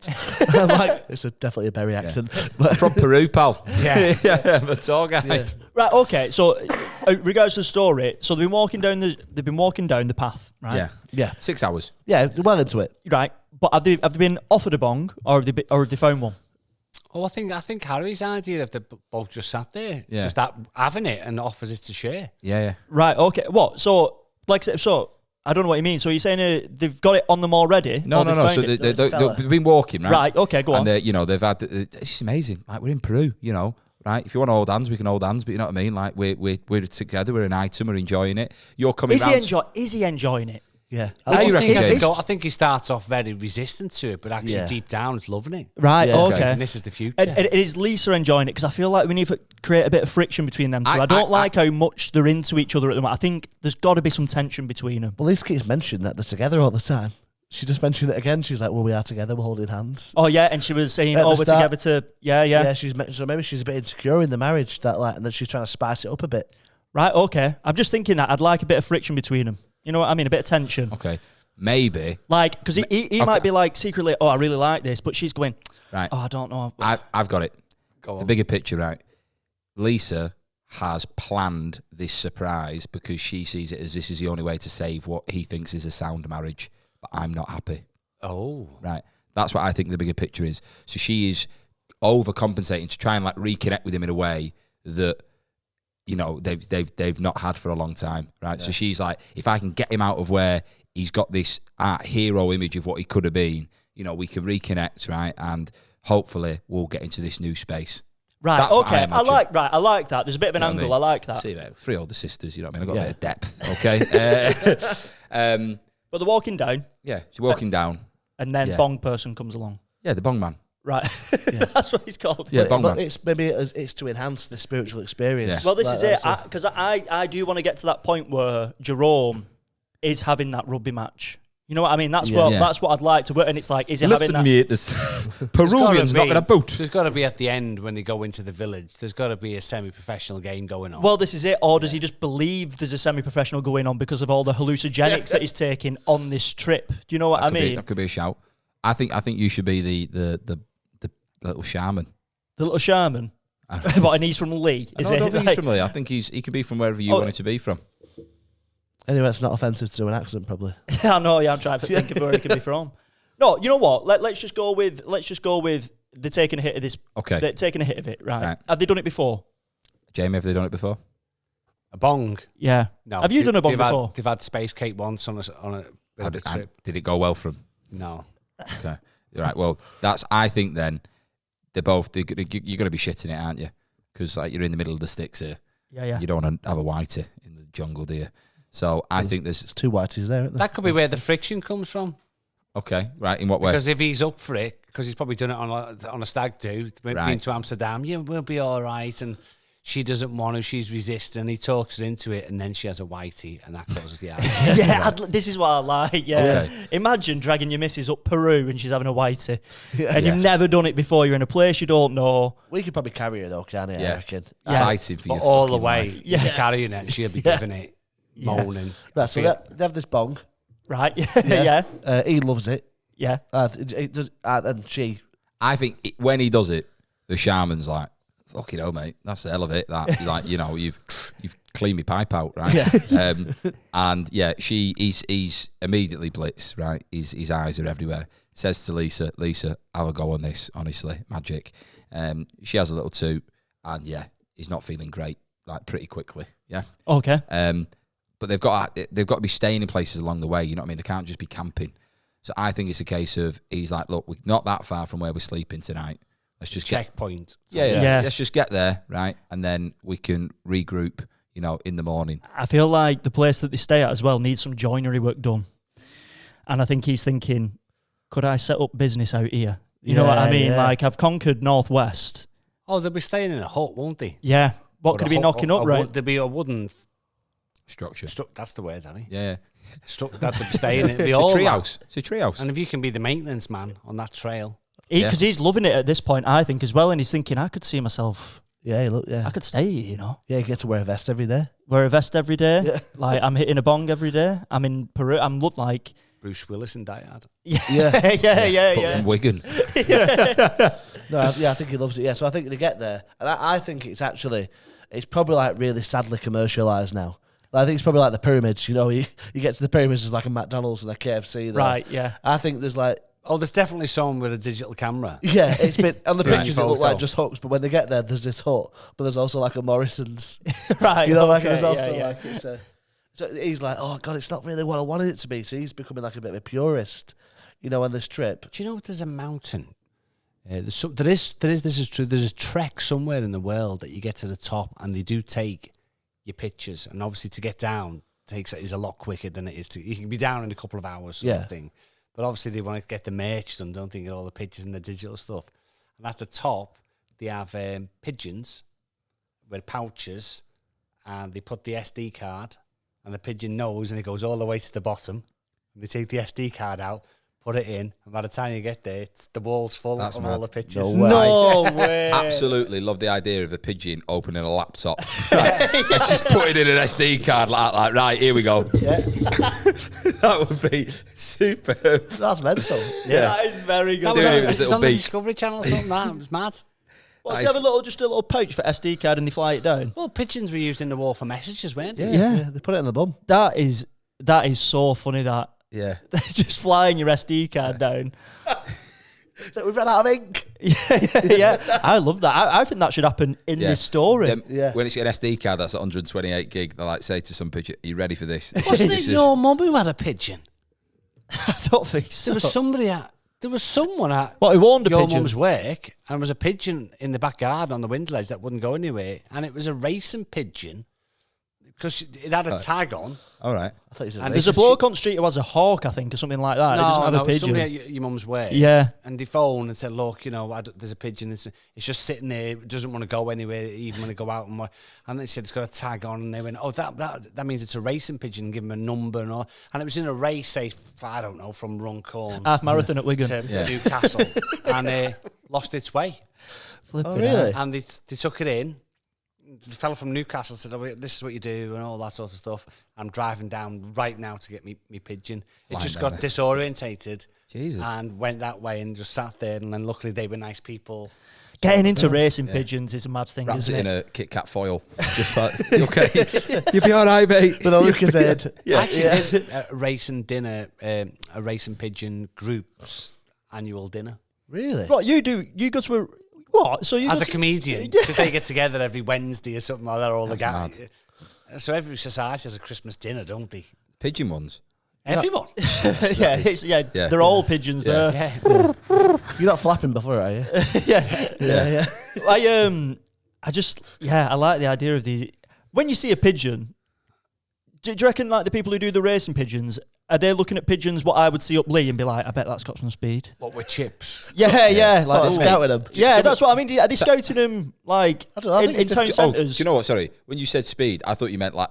I'm like, it's definitely a Berry accent. But From Peru, pal. Yeah. yeah, I'm a tour guide. Yeah. Right. Okay. So, regards to the story, so they've been walking down the path, right? Yeah. Yeah. 6 hours. Yeah, well into it. Right. But have they been offered a bong, or have they found one? Oh, I think Harry's idea of the both just sat there, Yeah. just that having it and offers it to share. Yeah. Right. Okay. What? So, like, so I don't know what you mean. So you're saying they've got it on them already? No. or they So found it? they've been walking, right? Right. Okay. Go on. And they've had. It's just amazing. Like we're in Peru, right? If you want to hold hands, we can hold hands. But you know what I mean? Like we're together. We're an item. We're enjoying it. You're coming. Is he enjoying it? Yeah. What do you reckon, James? I think he starts off very resistant to it, but actually Yeah. deep down, it's loving it. Right. Yeah, okay. And this is the future. And is Lisa enjoying it? Because I feel like we need to create a bit of friction between them two. I don't like how much they're into each other at the moment. I think there's got to be some tension between them. Well, Lisa keeps mentioning that they're together all the time. She just mentioned it again. She's like, "Well, we are together. We're holding hands." Oh yeah, and she was saying, At the "Oh, we're start- together to yeah." So maybe she's a bit insecure in the marriage and then she's trying to spice it up a bit. Right. Okay. I'm just thinking that I'd like a bit of friction between them. You know what I mean? A bit of tension. Okay. Maybe. Like, because he might be like secretly, "Oh, I really like this," but she's going, Right. "Oh, I don't know." I've got it. Go The on. bigger picture, right? Lisa has planned this surprise because she sees it as this is the only way to save what he thinks is a sound marriage. But I'm not happy. Oh. Right. That's what I think the bigger picture is. So she is overcompensating to try and like reconnect with him in a way that they've not had for a long time. Right. Yeah. So she's like, if I can get him out of where he's got this hero image of what he could have been, we can reconnect, right? And hopefully we'll get into this new space. Right. That's what I okay. imagine. I like that. There's a bit of an angle. I like that. See, mate, 3 older sisters. You know what I mean? I've got a bit of depth. Okay. But they're walking down, Yeah, she's walking down. and then Yeah. Bong person comes along. Yeah, the bong man. Right. That's what he's called. Yeah, bong But man. it's to enhance the spiritual experience. Yeah. Well, this Like, is it. that's Because I do want to get to that point where Jerome is having that rugby match. You know what I mean? That's Yeah. that's what I'd like to work. And it's like, is he having that? mate, this Peruvian's not in a boat. There's got to be at the end when they go into the village. There's got to be a semi-professional game going on. Well, this is it. Or does he just believe there's a semi-professional going on because of all the hallucinogenics that he's taking on this trip? Do you know what I mean? That could be a shout. I think you should be the little shaman. The little shaman. What, and he's from Lee? I don't think he's from Lee. I think he could be from wherever you want him to be from. Anyway, it's not offensive to do an accent, probably. I know. Yeah, I'm trying to think of where he could be from. No, you know what? Let's just go with the taking a hit of this. Okay. They're taking a hit of it, right? Right. Have they done it before? Jamie, have they done it before? a bong. Yeah. No. Have you done a bong they've before? They've had space cake once on a bit of a trip. Did it go well for them? No. Okay. Right. Well, I think then you're going to be shitting it, aren't you? Because like you're in the middle of the sticks here. Yeah. You don't want to have a whitey in the jungle, do you? So I think there's 2 whiteys there, isn't there? That could be where the friction comes from. okay. Right. In what way? Because if he's up for it, because he's probably done it on a stag do, been Right. to Amsterdam, yeah, we'll be all right. And she doesn't want to, she's resisting. He talks her into it, and then she has a whitey, and that causes the argument. Yeah, this is what I like. Yeah. Okay. Imagine dragging your missus up Peru and she's having a whitey, and Yeah. you've never done it before. You're in a place you don't know. We could probably carry her though, can't we? Yeah. I reckon. Yeah. Fighting for But your all the fucking way, life. you're carrying it, and she'll be giving it, moaning. Right, so they have this bong. Right? Yeah. He loves it. Yeah. And she... I think when he does it, the shaman's like, fucking hell, mate, that's the hell of it. That like, you've cleaned my pipe out, right? Yeah. And yeah, he's immediately blitzed, right? His eyes are everywhere. Says to Lisa, have a go on this, honestly, magic. She has a little toot, and yeah, he's not feeling great, like pretty quickly. Yeah. Okay. But they've got to be staying in places along the way. You know what I mean? They can't just be camping. So I think it's a case of he's like, look, we're not that far from where we're sleeping tonight. Let's just Checkpoint. Yeah. Yeah. Let's just get there, right? And then we can regroup, you know, in the morning. I feel like the place that they stay at as well needs some joinery work done. And I think he's thinking, could I set up business out here? You know what I mean? Like, I've conquered Northwest. Oh, they'll be staying in a hut, won't they? Yeah. What Or could a he be hut- knocking up, right? There'll be a wooden... Structure. That's the word, Danny. Yeah. That they'll be staying in. It'll be It's a all tree that. house. It's a tree house. And if you can be the maintenance man on that trail... Because he's loving it at this point, I think, as well. And he's thinking, I could see myself... Yeah, look, I could stay here, you know. Yeah, you get to wear a vest every day. Wear a vest every day. Yeah. Like, I'm hitting a bong every day. I'm in Peru. I'm look like... Bruce Willis in Die Hard. Yeah. Yeah. But from Wigan. No, I think he loves it. Yeah, so I think they get there, and I think it's probably like really sadly commercialised now. Like, I think it's probably like the pyramids. You know, you get to the pyramids, there's like a McDonald's and a KFC there. Right, yeah. I think there's like... Oh, there's definitely someone with a digital camera. Yeah, it's been on the Doing pictures. It look photo. like just hooks, but when they get there, there's this hut, but there's also like a Morrison's. Right. You know, like okay, there's also yeah. like it's a. So he's like, oh god, it's not really what I wanted it to be. So he's becoming like a bit of a purist, you know, on this trip. Do you know there's a mountain? This is true. There's a trek somewhere in the world that you get to the top and they do take your pictures. And obviously to get down is a lot quicker than it is to... You can be down in a couple of hours sort of thing. But obviously they want to get the merch done, don't they? Get all the pictures and the digital stuff. And at the top, they have pigeons with pouches and they put the SD card and the pigeon knows and it goes all the way to the bottom. And they take the SD card out, put it in, and by the time you get there, the wall's full That's of mad. all the pictures. No way. Absolutely love the idea of a pigeon opening a laptop. And just putting in an SD card like right, here we go. Yeah, That would be superb. that's mental. Yeah, that is very good. That Do was it on, with his it's little on the beak. Discovery Channel or something. That was mad. What's Nice. have just a little pouch for SD card and they fly it down? Well, pigeons were used in the war for messages, weren't they? Yeah. They put it in the bum. That is so funny that Yeah. they're just flying your SD card down. We've run out of ink. Yeah. I love that. I think that should happen in this story. When it's an SD card that's 128 gig, they like say to some pigeon, "Are you ready for this?" Wasn't it your mum who had a pigeon? I don't think so. There was someone at What, who owned a your pigeon? mum's work, and there was a pigeon in the back garden on the window ledge that wouldn't go anywhere, and it was a racing pigeon because it had a tag on. All right. I thought you said And There's a bloke on the street who has a hawk, I think, or something like that. He doesn't have a it was pigeon. somebody at your mum's work. Yeah. And they phoned and said, look, you know, there's a pigeon. It's just sitting there. It doesn't want to go anywhere, even when they go out. And they said it's got a tag on. And they went, oh, that means it's a racing pigeon. Give them a number and all. And it was in a race, say, I don't know, from Runcorn Half marathon at Wigan. to Newcastle. And lost its way. Flipping Oh, really? hell. And they took it in. The fellow from Newcastle said, oh, this is what you do and all that sort of stuff. I'm driving down right now to get me pigeon. It Flying just down got there. disorientated. Jesus. And went that way and just sat there. And then luckily they were nice people. Getting into racing pigeons is a mad thing, Wraps isn't it in it? a Kit Kat foil. Just like, you okay? You'll be all right, mate. with a Lucas head. I actually did a racing dinner, a racing pigeon group's annual dinner. Really? What, you go to a... What? So you As go a to- comedian, because they get together every Wednesday or something like that, all the guys. mad. So every society has a Christmas dinner, don't they? Pigeon ones. Everyone. yeah, Yeah. they're all pigeons Yeah. there. Yeah. You're not flapping before, are you? Yeah. I like the idea of the... When you see a pigeon, do you reckon like the people who do the racing pigeons, are they looking at pigeons what I would see up Lee and be like, I bet that's got some speed? What with chips? Yeah. Like, What, ooh. scouting them? Yeah, that's what I mean. Are they scouting them like I don't know, I think in it's town different. Do centres? you know what? Sorry. When you said speed, I thought you meant like.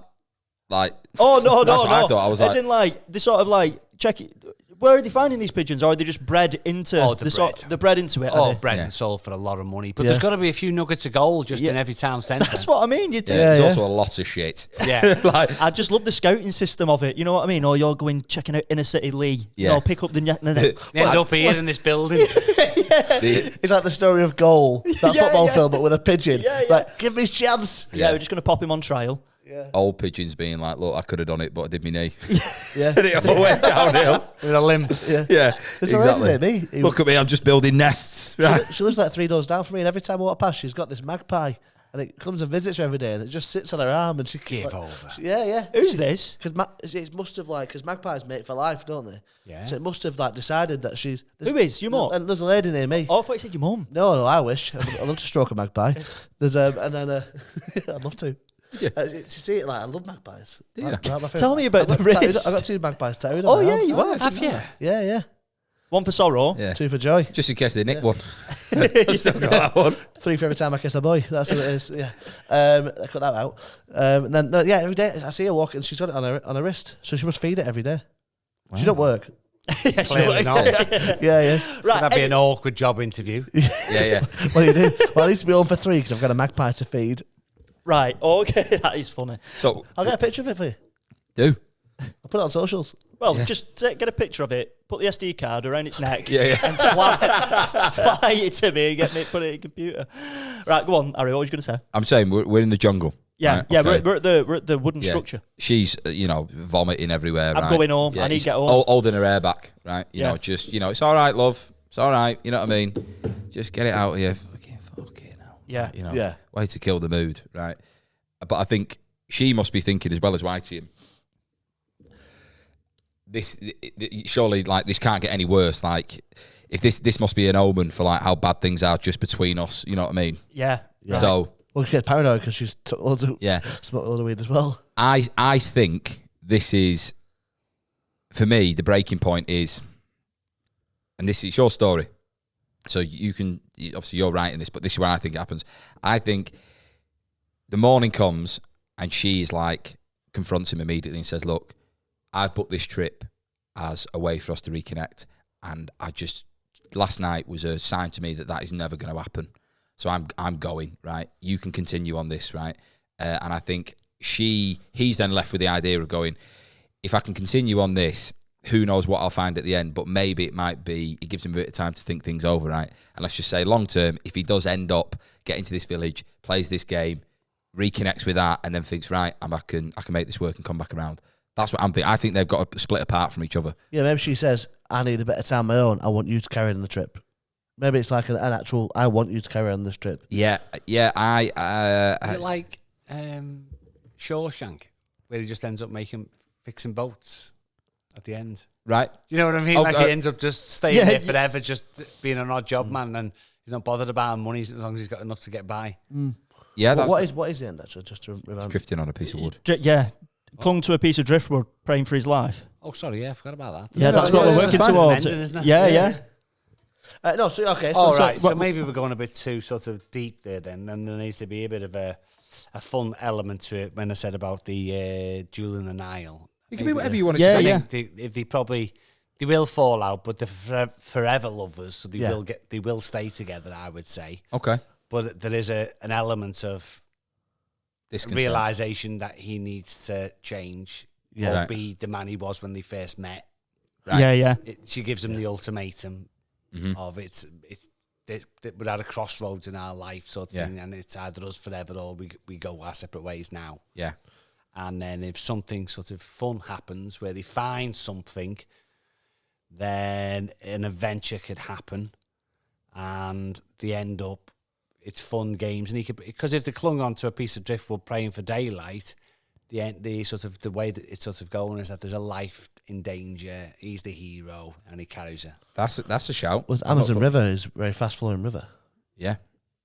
Oh no, That's no, what I no. thought. I was As like- in like they sort of like check it. Where are they finding these pigeons? Or are they just bred into the bred into it? Oh, are they? bread and sold for a lot of money. But there's got to be a few nuggets of gold just in every town centre. That's what I mean. You think? There's also a lot of shit. Yeah. Like, I just love the scouting system of it. You know what I mean? Or you're going checking out inner city Lee. You Yeah. know, pick up the net. They end up here in this building. It's like the story of Goal, that Yeah, football yeah. film, but with a pigeon. Yeah. Like, give me his chance. Yeah, we're just going to pop him on trial. old pigeons being like, look, I could have done it, but I did my knee. Yeah. And it all went downhill. With a limb. Yeah, There's a lady near me who- Look at me, I'm just building nests. She lives like 3 doors down from me, and every time I walk past, she's got this magpie, and it comes and visits her every day, and it just sits on her arm, and she Give over. Yeah. Who's this? Because it must have because magpies mate for life, don't they? Yeah. So it must have decided that she's. Who is your mum? And there's a lady near me. Oh, I thought you said your mum. No, I wish. I'd love to stroke a magpie. There's and then I'd love to. To see it, like, I love magpies. Yeah. Like, my favourite. Tell me about I the got tattooed- wrist. I got 2 magpies tattooed. Oh on my yeah, arm. you have. Have you? Yeah. One for sorrow. Yeah. 2 for joy. Just in case they nick one. I've still got that one. 3 for every time I kiss a boy. That's what it is. Yeah. I cut that out. And then every day I see her walking. She's got it on her wrist, so she must feed it every day. She don't work. Clearly not. Yeah. Right. That'd be an awkward job interview. Yeah. What do you do? Well, I need to be home for 3 because I've got a magpie to feed. Right. Okay. That is funny. So, I'll get a picture of it for you. do. I'll put it on socials. Well, just get a picture of it, put the SD card around its neck, Yeah. and fly it to me and get me put it in the computer. Right, go on, Harry. What was you going to say? I'm saying we're in the jungle. Yeah, right? yeah. Okay. We're at the wooden Yeah. structure. She's, vomiting everywhere. I'm right? going home. I need to he's get home. Holding her hair back, right? You Yeah. know, just, it's all right, love. It's all right. You know what I mean? Just get it out of here. Fucking hell. Yeah. Yeah. Way to kill the mood, right? But I think she must be thinking as well as Whitey. Surely, like, this can't get any worse. Like, if this must be an omen for, like, how bad things are just between us. You know what I mean? Yeah. Right. So, Well, she gets paranoid because she's took loads of smoked a load of weed as well. I think this is, for me, the breaking point is, and this is your story, so you can, obviously you're writing this, but this is where I think it happens. I think the morning comes and she's like, confronts him immediately and says, look, I've booked this trip as a way for us to reconnect, and last night was a sign to me that is never going to happen. So I'm going, right? You can continue on this, right? And I think he's then left with the idea of going, if I can continue on this, who knows what I'll find at the end, but maybe it gives him a bit of time to think things over, right? And let's just say long term, if he does end up getting to this village, plays this game, reconnects with that, and then thinks, right, I can make this work and come back around. That's what I'm thinking. I think they've got to split apart from each other. Yeah, maybe she says, I need a bit of time of my own. I want you to carry on the trip. Maybe it's like an actual, I want you to carry on this trip. Yeah. Is it like Shawshank, where he just ends up fixing boats at the end? Right. Do you know what I mean? Like he ends up just staying there forever, just being an odd job man, and he's not bothered about money as long as he's got enough to get by. Yeah. What is the end, actually, just to remember? Drifting on a piece of wood. Yeah. Clung to a piece of driftwood, praying for his life. Oh, sorry, I forgot about that. Yeah, that's what we're working It's fine, towards. it's ending, isn't it? Yeah. No, so, okay. So, All so, right, so maybe we're going a bit too sort of deep there then, and there needs to be a bit of a fun element to it when I said about the Jewel in the Nile. It can be whatever you want it Yeah, to be. yeah. If they will fall out, but they're forever lovers, so they will stay together, I would say. Okay. But there is an element of Discontent. realization that he needs to change or Right. be the man he was when they first met. Right. Yeah. She gives him the ultimatum of we're at a crossroads in our life sort of thing, and it's either us forever or we go our separate ways now. Yeah. And then if something sort of fun happens where they find something, then an adventure could happen, and they end up, it's fun games, and because if they clung onto a piece of driftwood praying for daylight, the way that it's sort of going is that there's a life in danger. He's the hero, and he carries her. That's a shout. well, Amazon River is a very fast flowing river, Yeah.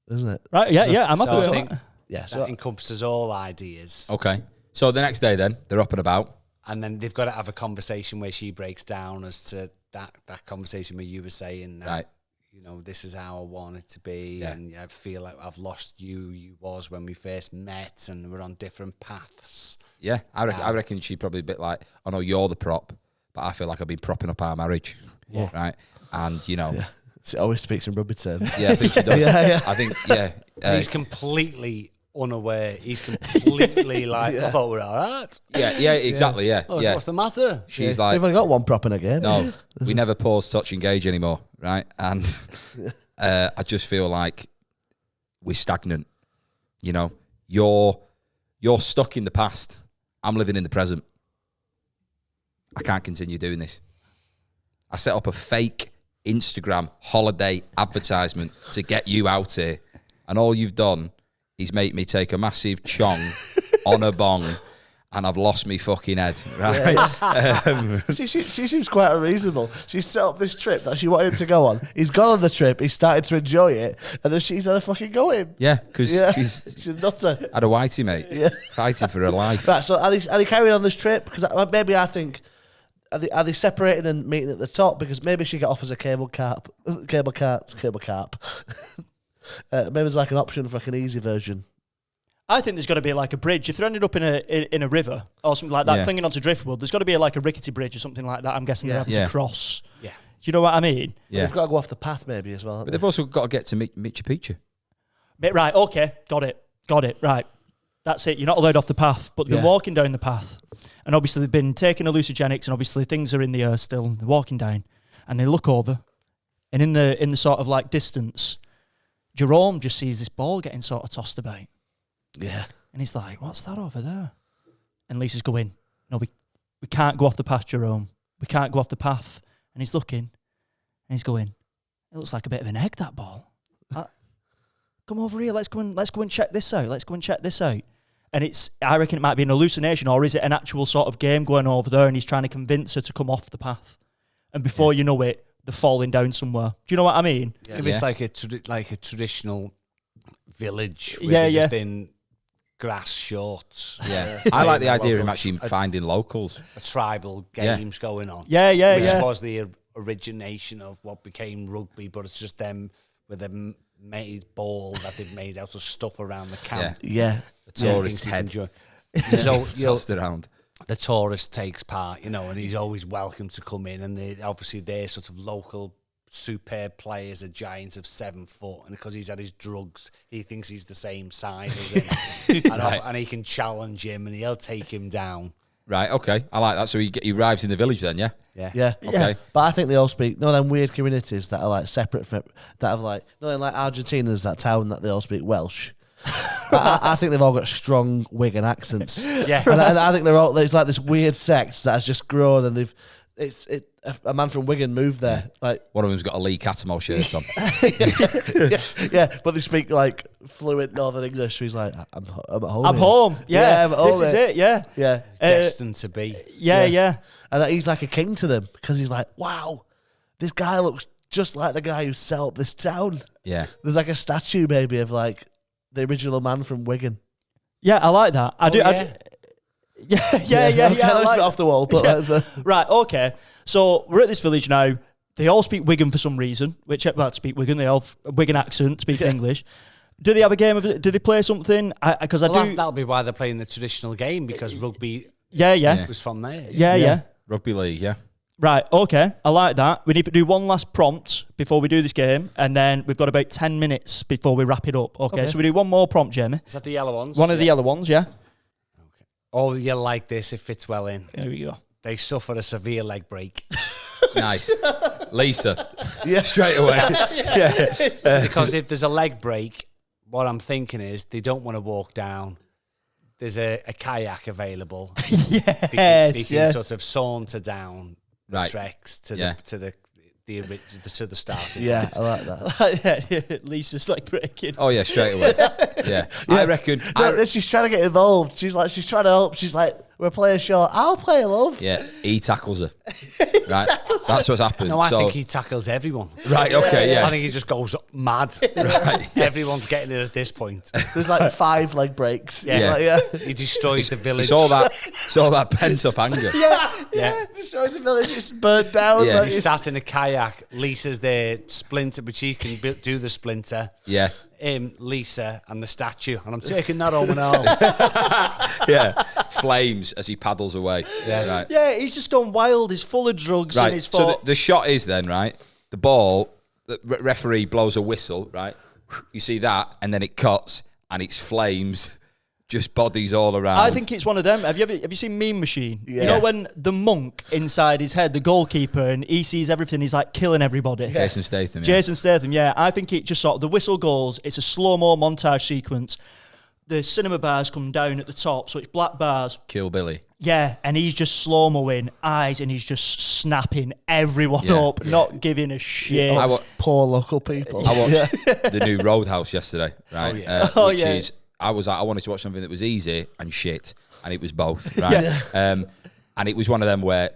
isn't it? Right, yeah, I'm happy So I with think that. Yeah. that So, encompasses all ideas. Okay. So the next day, then they're up and about. And then they've got to have a conversation where she breaks down as to that conversation where you were saying, Right. you know, this is how I want it to be, Yeah. and I feel like I've lost you was when we first met, and we're on different paths. Yeah. I reckon she'd probably a bit like, I know you're the prop, but I feel like I've been propping up our marriage. Yeah. Right. And, she always speaks in rugby terms. I think she does. Yeah. I think, And he's completely unaware. He's completely like, I thought we're all right. yeah, exactly. Yeah. Oh, Yeah. What's the matter? She's We've like, only got one prop in again. no, we never pause, touch, engage anymore. Right. And I just feel like we're stagnant. You know, you're stuck in the past. I'm living in the present. I can't continue doing this. I set up a fake Instagram holiday advertisement to get you out here, and all you've done is make me take a massive chong on a bong and I've lost me fucking head. Right? She seems quite unreasonable. She set up this trip that she wanted him to go on. He's gone on the trip. He started to enjoy it, and then she's had to fucking go in. Yeah, because she's nutter. had a whitey, mate. Yeah. Fighting for her life. Right, so are they carrying on this trip? Because maybe I think, are they separating and meeting at the top? Because maybe she got off as a cable carp. Maybe there's like an option for like an easy version. I think there's got to be like a bridge. If they're ended up in a river or something like that, Yeah. clinging onto driftwood, there's got to be like a rickety bridge or something like that. I'm guessing they're having Yeah. to cross. Yeah. Do you know what I mean? Yeah. They've got to go off the path maybe as well. But they've also got to get to Machu Picchu. Right, okay, got it, right. That's it, you're not allowed off the path, but they've been walking down the path. And obviously they've been taking hallucinogenics, and obviously things are in the air still, and they're walking down, and they look over, and in the sort of like distance, Jerome just sees this ball getting sort of tossed about. Yeah. And he's like, what's that over there? And Lisa's going, no, we can't go off the path, Jerome. We can't go off the path. And he's looking, and he's going, it looks like a bit of an egg, that ball. Come over here, let's go and check this out. And I reckon it might be an hallucination, or is it an actual sort of game going over there, and he's trying to convince her to come off the path. And before you know it, they're falling down somewhere. Do you know what I mean? Yeah. If it's like a traditional village where they're just in grass shorts. Yeah. I like the idea of him actually finding locals. A tribal games going on. Yeah. Which was the origination of what became rugby, but it's just them with a made ball that they've made out of stuff around the camp. Yeah. The tourist head. Tossed around. The tourist takes part, and he's always welcome to come in, and they're sort of local superb players, are giants of 7 foot, and because he's had his drugs, he thinks he's the same size as him, and he can challenge him, and he'll take him down. Right, okay. I like that. So he arrives in the village then, yeah? Yeah. Okay. But I think they all speak, them weird communities that are like separate from, that have like, like Argentina's that town that they all speak Welsh. I think they've all got strong Wigan accents. Yeah. And I think it's like this weird sect that has just grown, and a man from Wigan moved there. Like One of them's got a Lee Cattermole shirt on. yeah, but they speak like fluent Northern English. So he's like, I'm at home. I'm here." home. Yeah, I'm at home, this is mate. it. Yeah. Yeah. Destined to be. Yeah. And that he's like a king to them because he's like, wow, this guy looks just like the guy who set up this town. Yeah. There's like a statue maybe of like the original man from Wigan. Yeah, I like that. I do. Yeah. Yeah. Okay, I let's like get off the wall. But Yeah. that's Right, okay. So we're at this village now. They all speak Wigan for some reason. Speak Wigan. They all have a Wigan accent, speak English. Do they have a game of? Do they play something? Because I do. That'll be why they're playing the traditional game, because rugby Yeah. was from there. Yeah. Rugby league, yeah. Right, okay. I like that. We need to do one last prompt before we do this game, and then we've got about 10 minutes before we wrap it up. Okay, so we do one more prompt, Jamie. Is that the yellow ones? One of the yellow ones, yeah? Oh, you like this, it fits well in. There we go. They suffer a severe leg break. Nice. Lisa. Yeah. Straight away. Because if there's a leg break, what I'm thinking is they don't want to walk down. There's a kayak available. They can sort of saunter down Right. treks to the starting Yeah, point. I like that. Lisa's like breaking. Oh, yeah, straight away. Yeah. I reckon... No, she's trying to get involved. She's trying to help. She's like, we're playing short. I'll play, love. Yeah, he tackles her. Right? That's what's happened. No, I think he tackles everyone. Right, okay, yeah. I think he just goes mad. Right. Everyone's getting it at this point. There's like 5 leg breaks. Yeah. Like, He destroys the village. It's all that pent-up anger. Yeah. Destroys the village. It's burnt down. Yeah. Like, He's it's- sat in a kayak. Lisa's there, splinter, but she can do the splinter. Yeah. Lisa and the statue, and I'm taking that home and all. Yeah. Flames as he paddles away. Yeah. Right. Yeah, he's just gone wild. He's full of drugs and Right. he's So the shot is then, right? The ball, the referee blows a whistle, right? You see that, and then it cuts, and it's flames, just bodies all around. I think it's one of them. Have you seen Meme Machine? Yeah. You know when the monk inside his head, the goalkeeper, and he sees everything, he's like killing everybody. Jason Statham. Yeah. Jason Statham, yeah. I think it just sort of, the whistle goes, it's a slow-mo montage sequence. The cinema bars come down at the top, so it's black bars. Kill Billy. Yeah, and he's just slow-moing eyes, and he's just snapping everyone Yeah. up, not giving a shit. I wa- poor local people. I watched the new Roadhouse yesterday, right? Oh, yeah. Oh, which yeah. is I was like, I wanted to watch something that was easy and shit, and it was both, right? And it was one of them where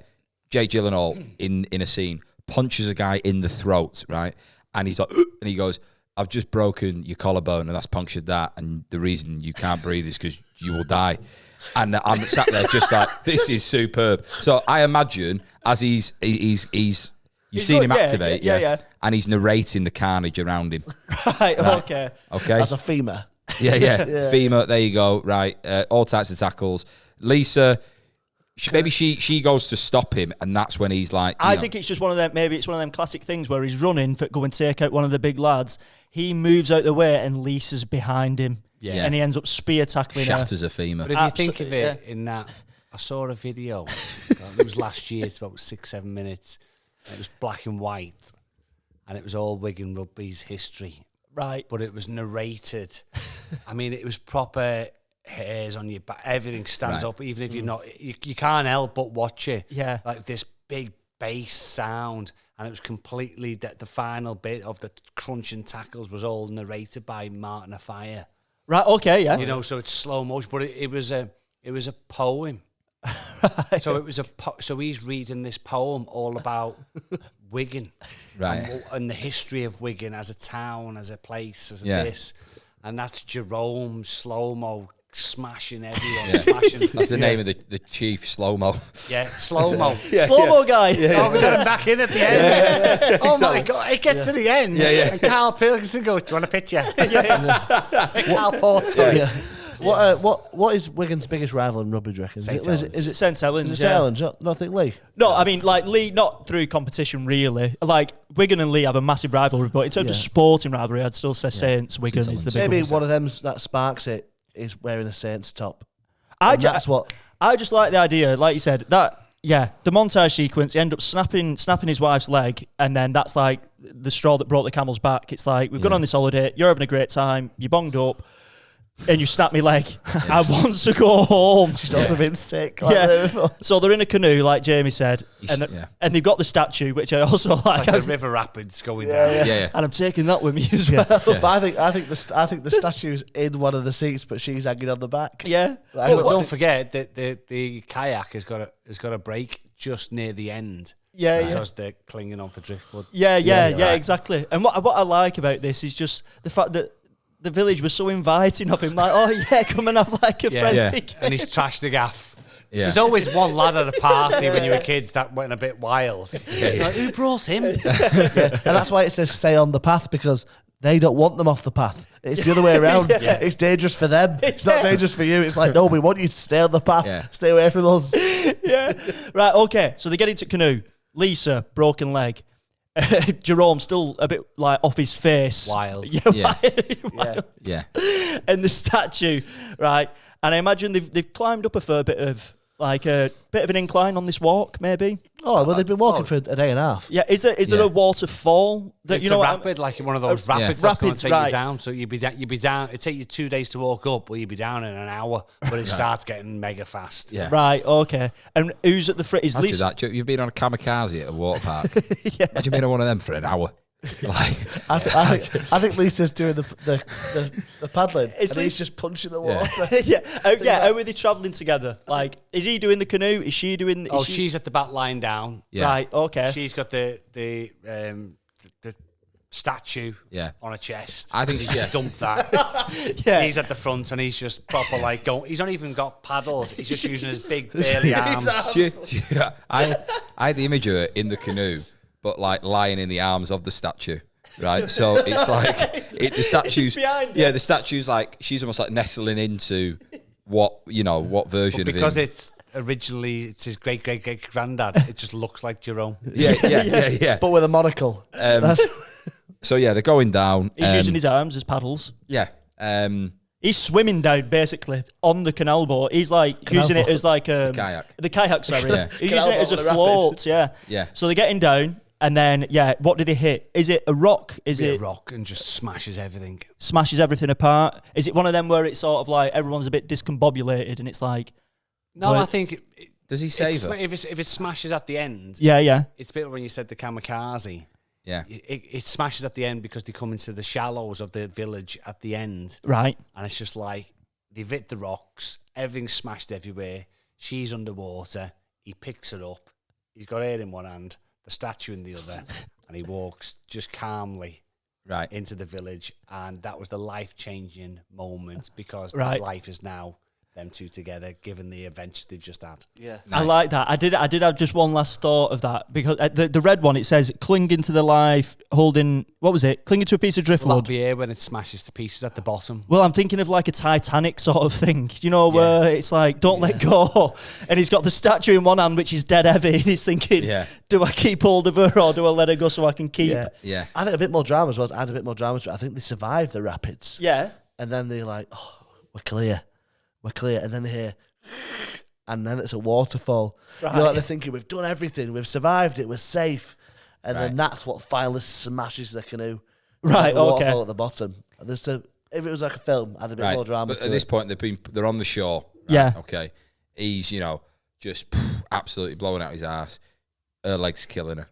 Jake Gyllenhaal in a scene punches a guy in the throat, right? And he's like, and he goes, I've just broken your collarbone and that's punctured that, and the reason you can't breathe is because you will die. And I'm sat there just like, this is superb. So I imagine as you've seen him activate, and he's narrating the carnage around him. Right, okay. As a femur. Yeah. Femur, there you go, right. All types of tackles. Lisa, maybe she goes to stop him, and that's when he's like, I think it's just one of them, maybe it's one of them classic things where he's running for go and take out one of the big lads. He moves out the way and Lisa's behind him. Yeah. And he ends up spear tackling shatters her. a femur. But if you think of it in that, I saw a video. It was last year. It's about 6-7 minutes. It was black and white, and it was all Wigan Rugby's history. Right. But it was narrated. I mean, it was proper hairs on your back. Everything stands up, even if you're not. You can't help but watch it. Yeah. Like this big bass sound, and it was completely the final bit of the crunching tackles was all narrated by Martin Afire. Right. Okay. Yeah. You know, so it's slow motion, but it was a poem. So it was so he's reading this poem all about Wigan, right, and the history of Wigan as a town, as a place, as this, and that's Jerome slow mo smashing everyone. Smashing. That's the name of the chief slow mo. Yeah, slow mo. Slow mo guy. Oh, we got him back in at the end. Oh my God! It gets to the end, and Carl Pilkington goes, "Do you want a picture?" Carl Port's son. What is Wigan's biggest rival in rugby, do you reckon? Is it St Helens? St Helens? Nothing Lee? No, I mean, like, Lee, not through competition, really. Like, Wigan and Lee have a massive rivalry, but in terms of sporting rivalry, I'd still say Saints, Wigan is the big one. Maybe one of them that sparks it is wearing a Saints top. I just like the idea, like you said, that, the montage sequence, he end up snapping his wife's leg, and then that's like the straw that brought the camel's back. It's like, we've gone on this holiday, you're having a great time, you bonged up, and you snap me leg. I want to go home. She's also been sick. So they're in a canoe, like Jamie said, and they've got the statue, which I also like. It's like the river rapids going down. And I'm taking that with me as well. But I think the statue's in one of the seats, but she's hanging on the back. Yeah. But don't forget that the kayak has got a break just near the end. Because they're clinging on for driftwood. Exactly. And what I like about this is just the fact that the village was so inviting of him, like, come and have like a friendly. And he's trashed the gaff. Yeah. There's always one lad at a party when you were kids that went a bit wild. Like, who brought him? And that's why it says stay on the path, because they don't want them off the path. It's the other way around. It's dangerous for them. It's not dangerous for you. It's like, no, we want you to stay on the path. Stay away from us. Right, okay. So they get into canoe. Lisa, broken leg. Jerome still a bit like off his face. Wild. Yeah. And the statue, right? And I imagine they've climbed up a fair bit of an incline on this walk, maybe. Oh, well, they've been walking for a day and a half. Yeah, is there a waterfall? It's a rapid, like one of those rapids that's going to take you down. So you'd be down. It'd take you 2 days to walk up, or you'd be down in an hour. But it starts getting mega fast. Yeah. Right. Okay. And who's at the front? Is Lisa? That. You've been on a kamikaze at a water park. Imagine being on one of them for an hour. I think Lisa's doing the paddling, and he's just punching the water. How are they travelling together? Like, is he doing the canoe? Is she doing? She's at the back lying down. Yeah. Right. Okay. She's got the statue on her chest. I think she's dumped that. He's at the front, and he's just proper like going. He's not even got paddles. He's just using his big burly arms. I had the image of her in the canoe, but like lying in the arms of the statue, right? So it's like the statue's behind the statue's like she's almost like nestling into what version of him. Because it's his great granddad. It just looks like Jerome. Yeah. But with a monocle. So they're going down. He's using his arms as paddles. Yeah. He's swimming down basically on the canal boat. He's like using it as like a kayak. The kayak, sorry. He's Canal using it as a boat float. rapid. Yeah. So they're getting down. And then, what do they hit? Is it a rock? Is it a rock and just smashes everything? Smashes everything apart. Is it one of them where it's sort of like everyone's a bit discombobulated and it's like? No, I think. Does he save her? If it smashes at the end? Yeah. It's a bit when you said the kamikaze. Yeah. It smashes at the end because they come into the shallows of the village at the end. Right. And it's just like they've hit the rocks, everything's smashed everywhere. She's underwater. He picks her up. He's got her in one hand, the statue in the other, and he walks just calmly into the village. And that was the life-changing moment because life is now them two together, given the adventures they've just had. Yeah, nice. I like that. I did have just one last thought of that because the red one, it says clinging to the life, holding, what was it? Clinging to a piece of driftwood. Well, that'll be here when it smashes to pieces at the bottom. Well, I'm thinking of like a Titanic sort of thing, you know, where it's like, don't let go. And he's got the statue in one hand, which is dead heavy. And he's thinking, do I keep hold of her or do I let her go so I can keep? Yeah. I think a bit more drama as well. I think they survived the rapids. Yeah. And then they're like, oh, we're clear. And then they hear, and then it's a waterfall. Right. You're like, they're thinking, we've done everything, we've survived it, we're safe. And then that's what finally smashes the canoe. Right, the waterfall at the bottom. And if it was like a film, I'd a bit more drama. But at this point, they're on the shore. Right? Yeah. Okay. He's, just absolutely blowing out his ass. Her leg's killing her.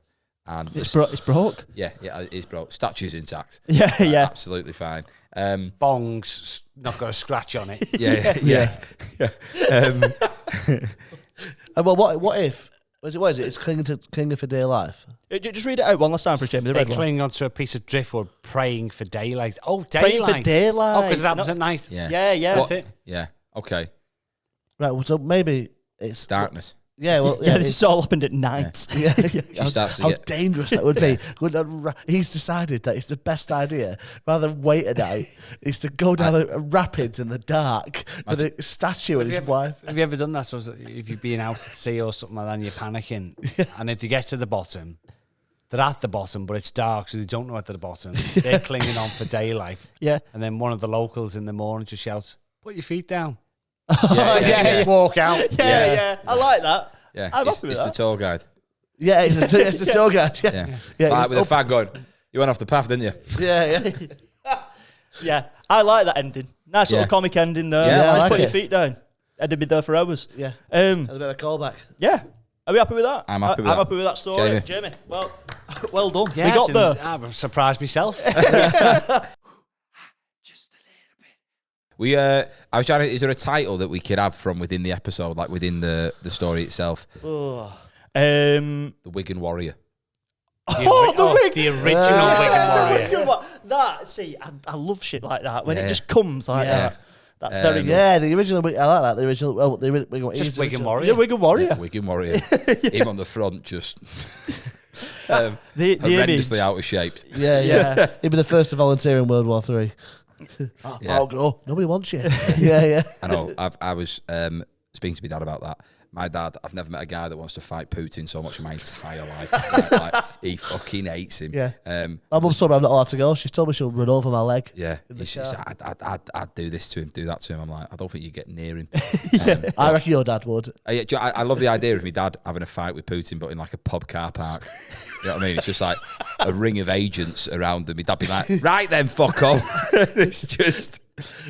And it's broke. Yeah, it's broke. Statue's intact. Yeah. Absolutely fine. Bongs not got a scratch on it. Yeah. Well, what if? What is it? It's clinging for dear life. Just read it out one last time for Jamie. The They red one. cling onto a piece of driftwood, praying for daylight. Oh, Praying daylight! for daylight. Oh, because it happens at night. Yeah. That's it. Yeah. Okay. Right. Well, so maybe it's Darkness. Yeah. Well, this is all happened at night. Yeah. She starts to how get dangerous that would be. He's decided that it's the best idea, rather than wait a night, is to go down a rapids in the dark with a statue and his wife. Have you ever done that? So if you're being out at sea or something like that and you're panicking, and if you get to the bottom, they're at the bottom, but it's dark, so they don't know at the bottom. They're clinging on for daylight. Yeah. And then one of the locals in the morning just shouts, "Put your feet down." Just walk out. Yeah. I like that. Yeah, I'm it's happy with the that. tour guide. Yeah, it's a tour guide. Yeah. Like with a fag going, you went off the path, didn't you? Yeah. Yeah, I like that ending. Nice little comic ending there. Yeah, I like put your it. feet down. They'd be there for hours. Yeah. That's a bit of a callback. Yeah. Are we happy with that? I'm happy with that. I'm happy with that story. Jamie. Well done. Yeah, we got there. I'm surprised myself. I was trying to. Is there a title that we could have from within the episode, like within the story itself? Oh. The Wigan Warrior. The original Wigan Warrior. That, see, I love shit like that. When it just comes like that. That's very good. Yeah, the original. I like that. The original. Well, Just Wigan Warrior. Yeah, Wigan Warrior. Yeah, Wigan Warrior. Him on the front, just The horrendously out of shape. Yeah. He'd be the first to volunteer in World War III. I'll go. Nobody wants you. Yeah. I know. I was speaking to my dad about that. My dad, I've never met a guy that wants to fight Putin so much in my entire life. Like, he fucking hates him. Yeah. My mum told me I'm not allowed to go. She's told me she'll run over my leg. Yeah. I'd do this to him, do that to him. I'm like, I don't think you get near him. I reckon your dad would. I love the idea of my dad having a fight with Putin, but in like a pub car park. You know what I mean? It's just like a ring of agents around him. My dad be like, right then, fuck off. It's just,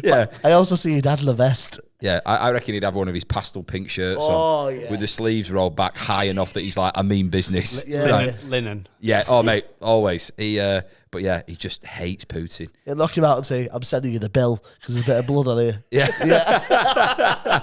yeah. I also see your dad in a vest. Yeah, I reckon he'd have one of his pastel pink shirts on with the sleeves rolled back high enough that he's like, I mean business. Linen. Yeah, oh mate, always. But yeah, he just hates Putin. He'll knock him out and say, I'm sending you the bill because there's a bit of blood on here. Yeah.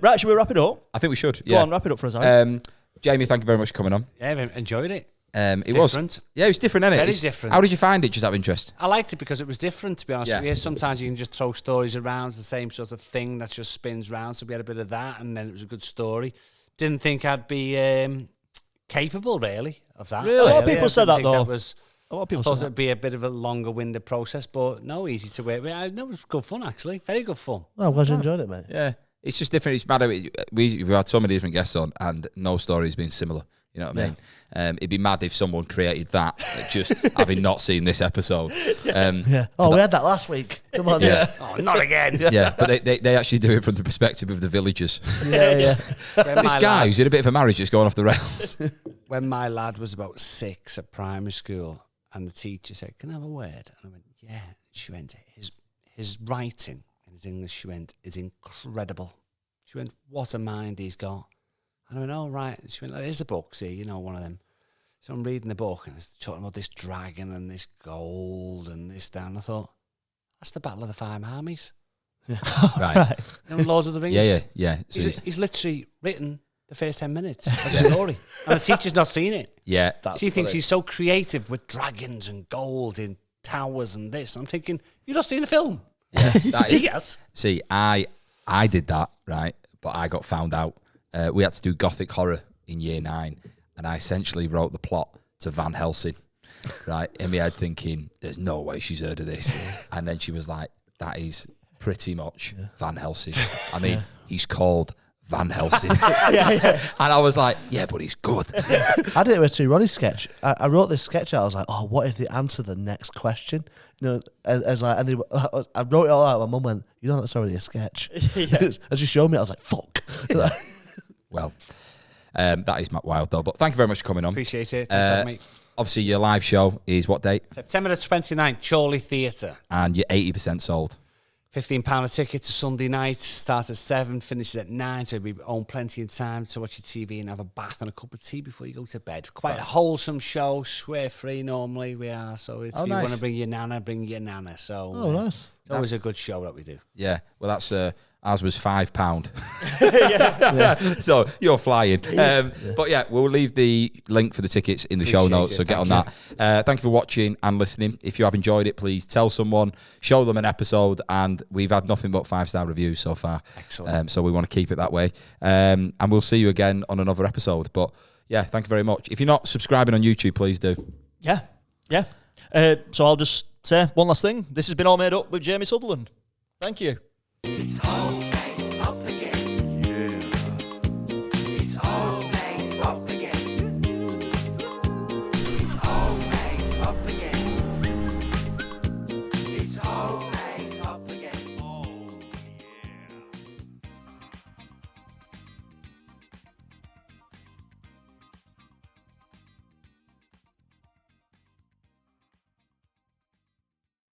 Right, should we wrap it up? I think we should. Go on, wrap it up for us. Aaron. Jamie, thank you very much for coming on. Yeah, I enjoyed it. It Different. was. Yeah, it was different, innit? Very different. How did you find it, just out of interest? I liked it because it was different, to be honest Yeah. with you. Sometimes you can just throw stories around, the same sort of thing that just spins round. So we had a bit of that, and then it was a good story. Didn't think I'd be capable, really, of that. Really? A lot of people said that, though. A lot of people thought said it'd be a bit of a longer-winded process, but no, easy to work with. It was good fun, actually. Very good fun. I'm glad you enjoyed it, mate. Yeah. It's just different. It's mad. We've had so many different guests on, and no story's been similar. You know what I mean? It'd be mad if someone created that, just having not seen this episode. Oh, we had that last week. Come on. Yeah. Oh, not again. Yeah, but they actually do it from the perspective of the villagers. Yeah. This guy who's in a bit of a marriage that's going off the rails. When my lad was about 6 at primary school, and the teacher said, "Can I have a word?" And I went, "Yeah." She went, his writing in his English, she went, is incredible. She went, "What a mind he's got." And I went, "Oh, right." And she went, "Here's a book, see, you know, one of them." So I'm reading the book, and it's talking about this dragon and this gold and this, that. And I thought, that's the Battle of the Five Armies. Right. Lord of the Rings. Yeah. So He's literally written the first 10 minutes of the story. And the teacher's not seen it. yeah. She thinks he's so creative with dragons and gold in towers and this. I'm thinking, you've not seen the film. Yeah, that is, Yes. See, I did that, right? But I got found out. We had to do Gothic horror in year 9, and I essentially wrote the plot to Van Helsing, right? In my head thinking, there's no way she's heard of this. And then she was like, that is pretty much Van Helsing. I mean, he's called Van Helsing. And I was like, yeah, but he's good. I did it with a Ronnie sketch. I wrote this sketch out. I was like, oh, what if they answer the next question? You know, as like, and I wrote it all out. My mum went, you know, that's already a sketch. As she showed me, I was like, fuck. Well, that is wild though. But thank you very much for coming on. Appreciate it. Thanks for having me. Obviously, your live show is what date? September the 29th, Chorley Theatre. And you're 80% sold. £15 a ticket to Sunday night. Starts at 7, finishes at 9. So we own plenty of time to watch your TV and have a bath and a cup of tea before you go to bed. Quite a wholesome show. Swear free normally we are. So if you want to bring your nana, bring your nana. So nice. It's always a good show that we do. Yeah. Well, that's ours was £5. So you're flying. But yeah, we'll leave the link for the tickets in the show notes. So get on that. Thank you for watching and listening. If you have enjoyed it, please tell someone, show them an episode, and we've had nothing but 5-star reviews so far. Excellent. So we want to keep it that way. And we'll see you again on another episode. But yeah, thank you very much. If you're not subscribing on YouTube, please do. Yeah. So I'll just say one last thing. This has been All Made Up with Jamie Sutherland. Thank you.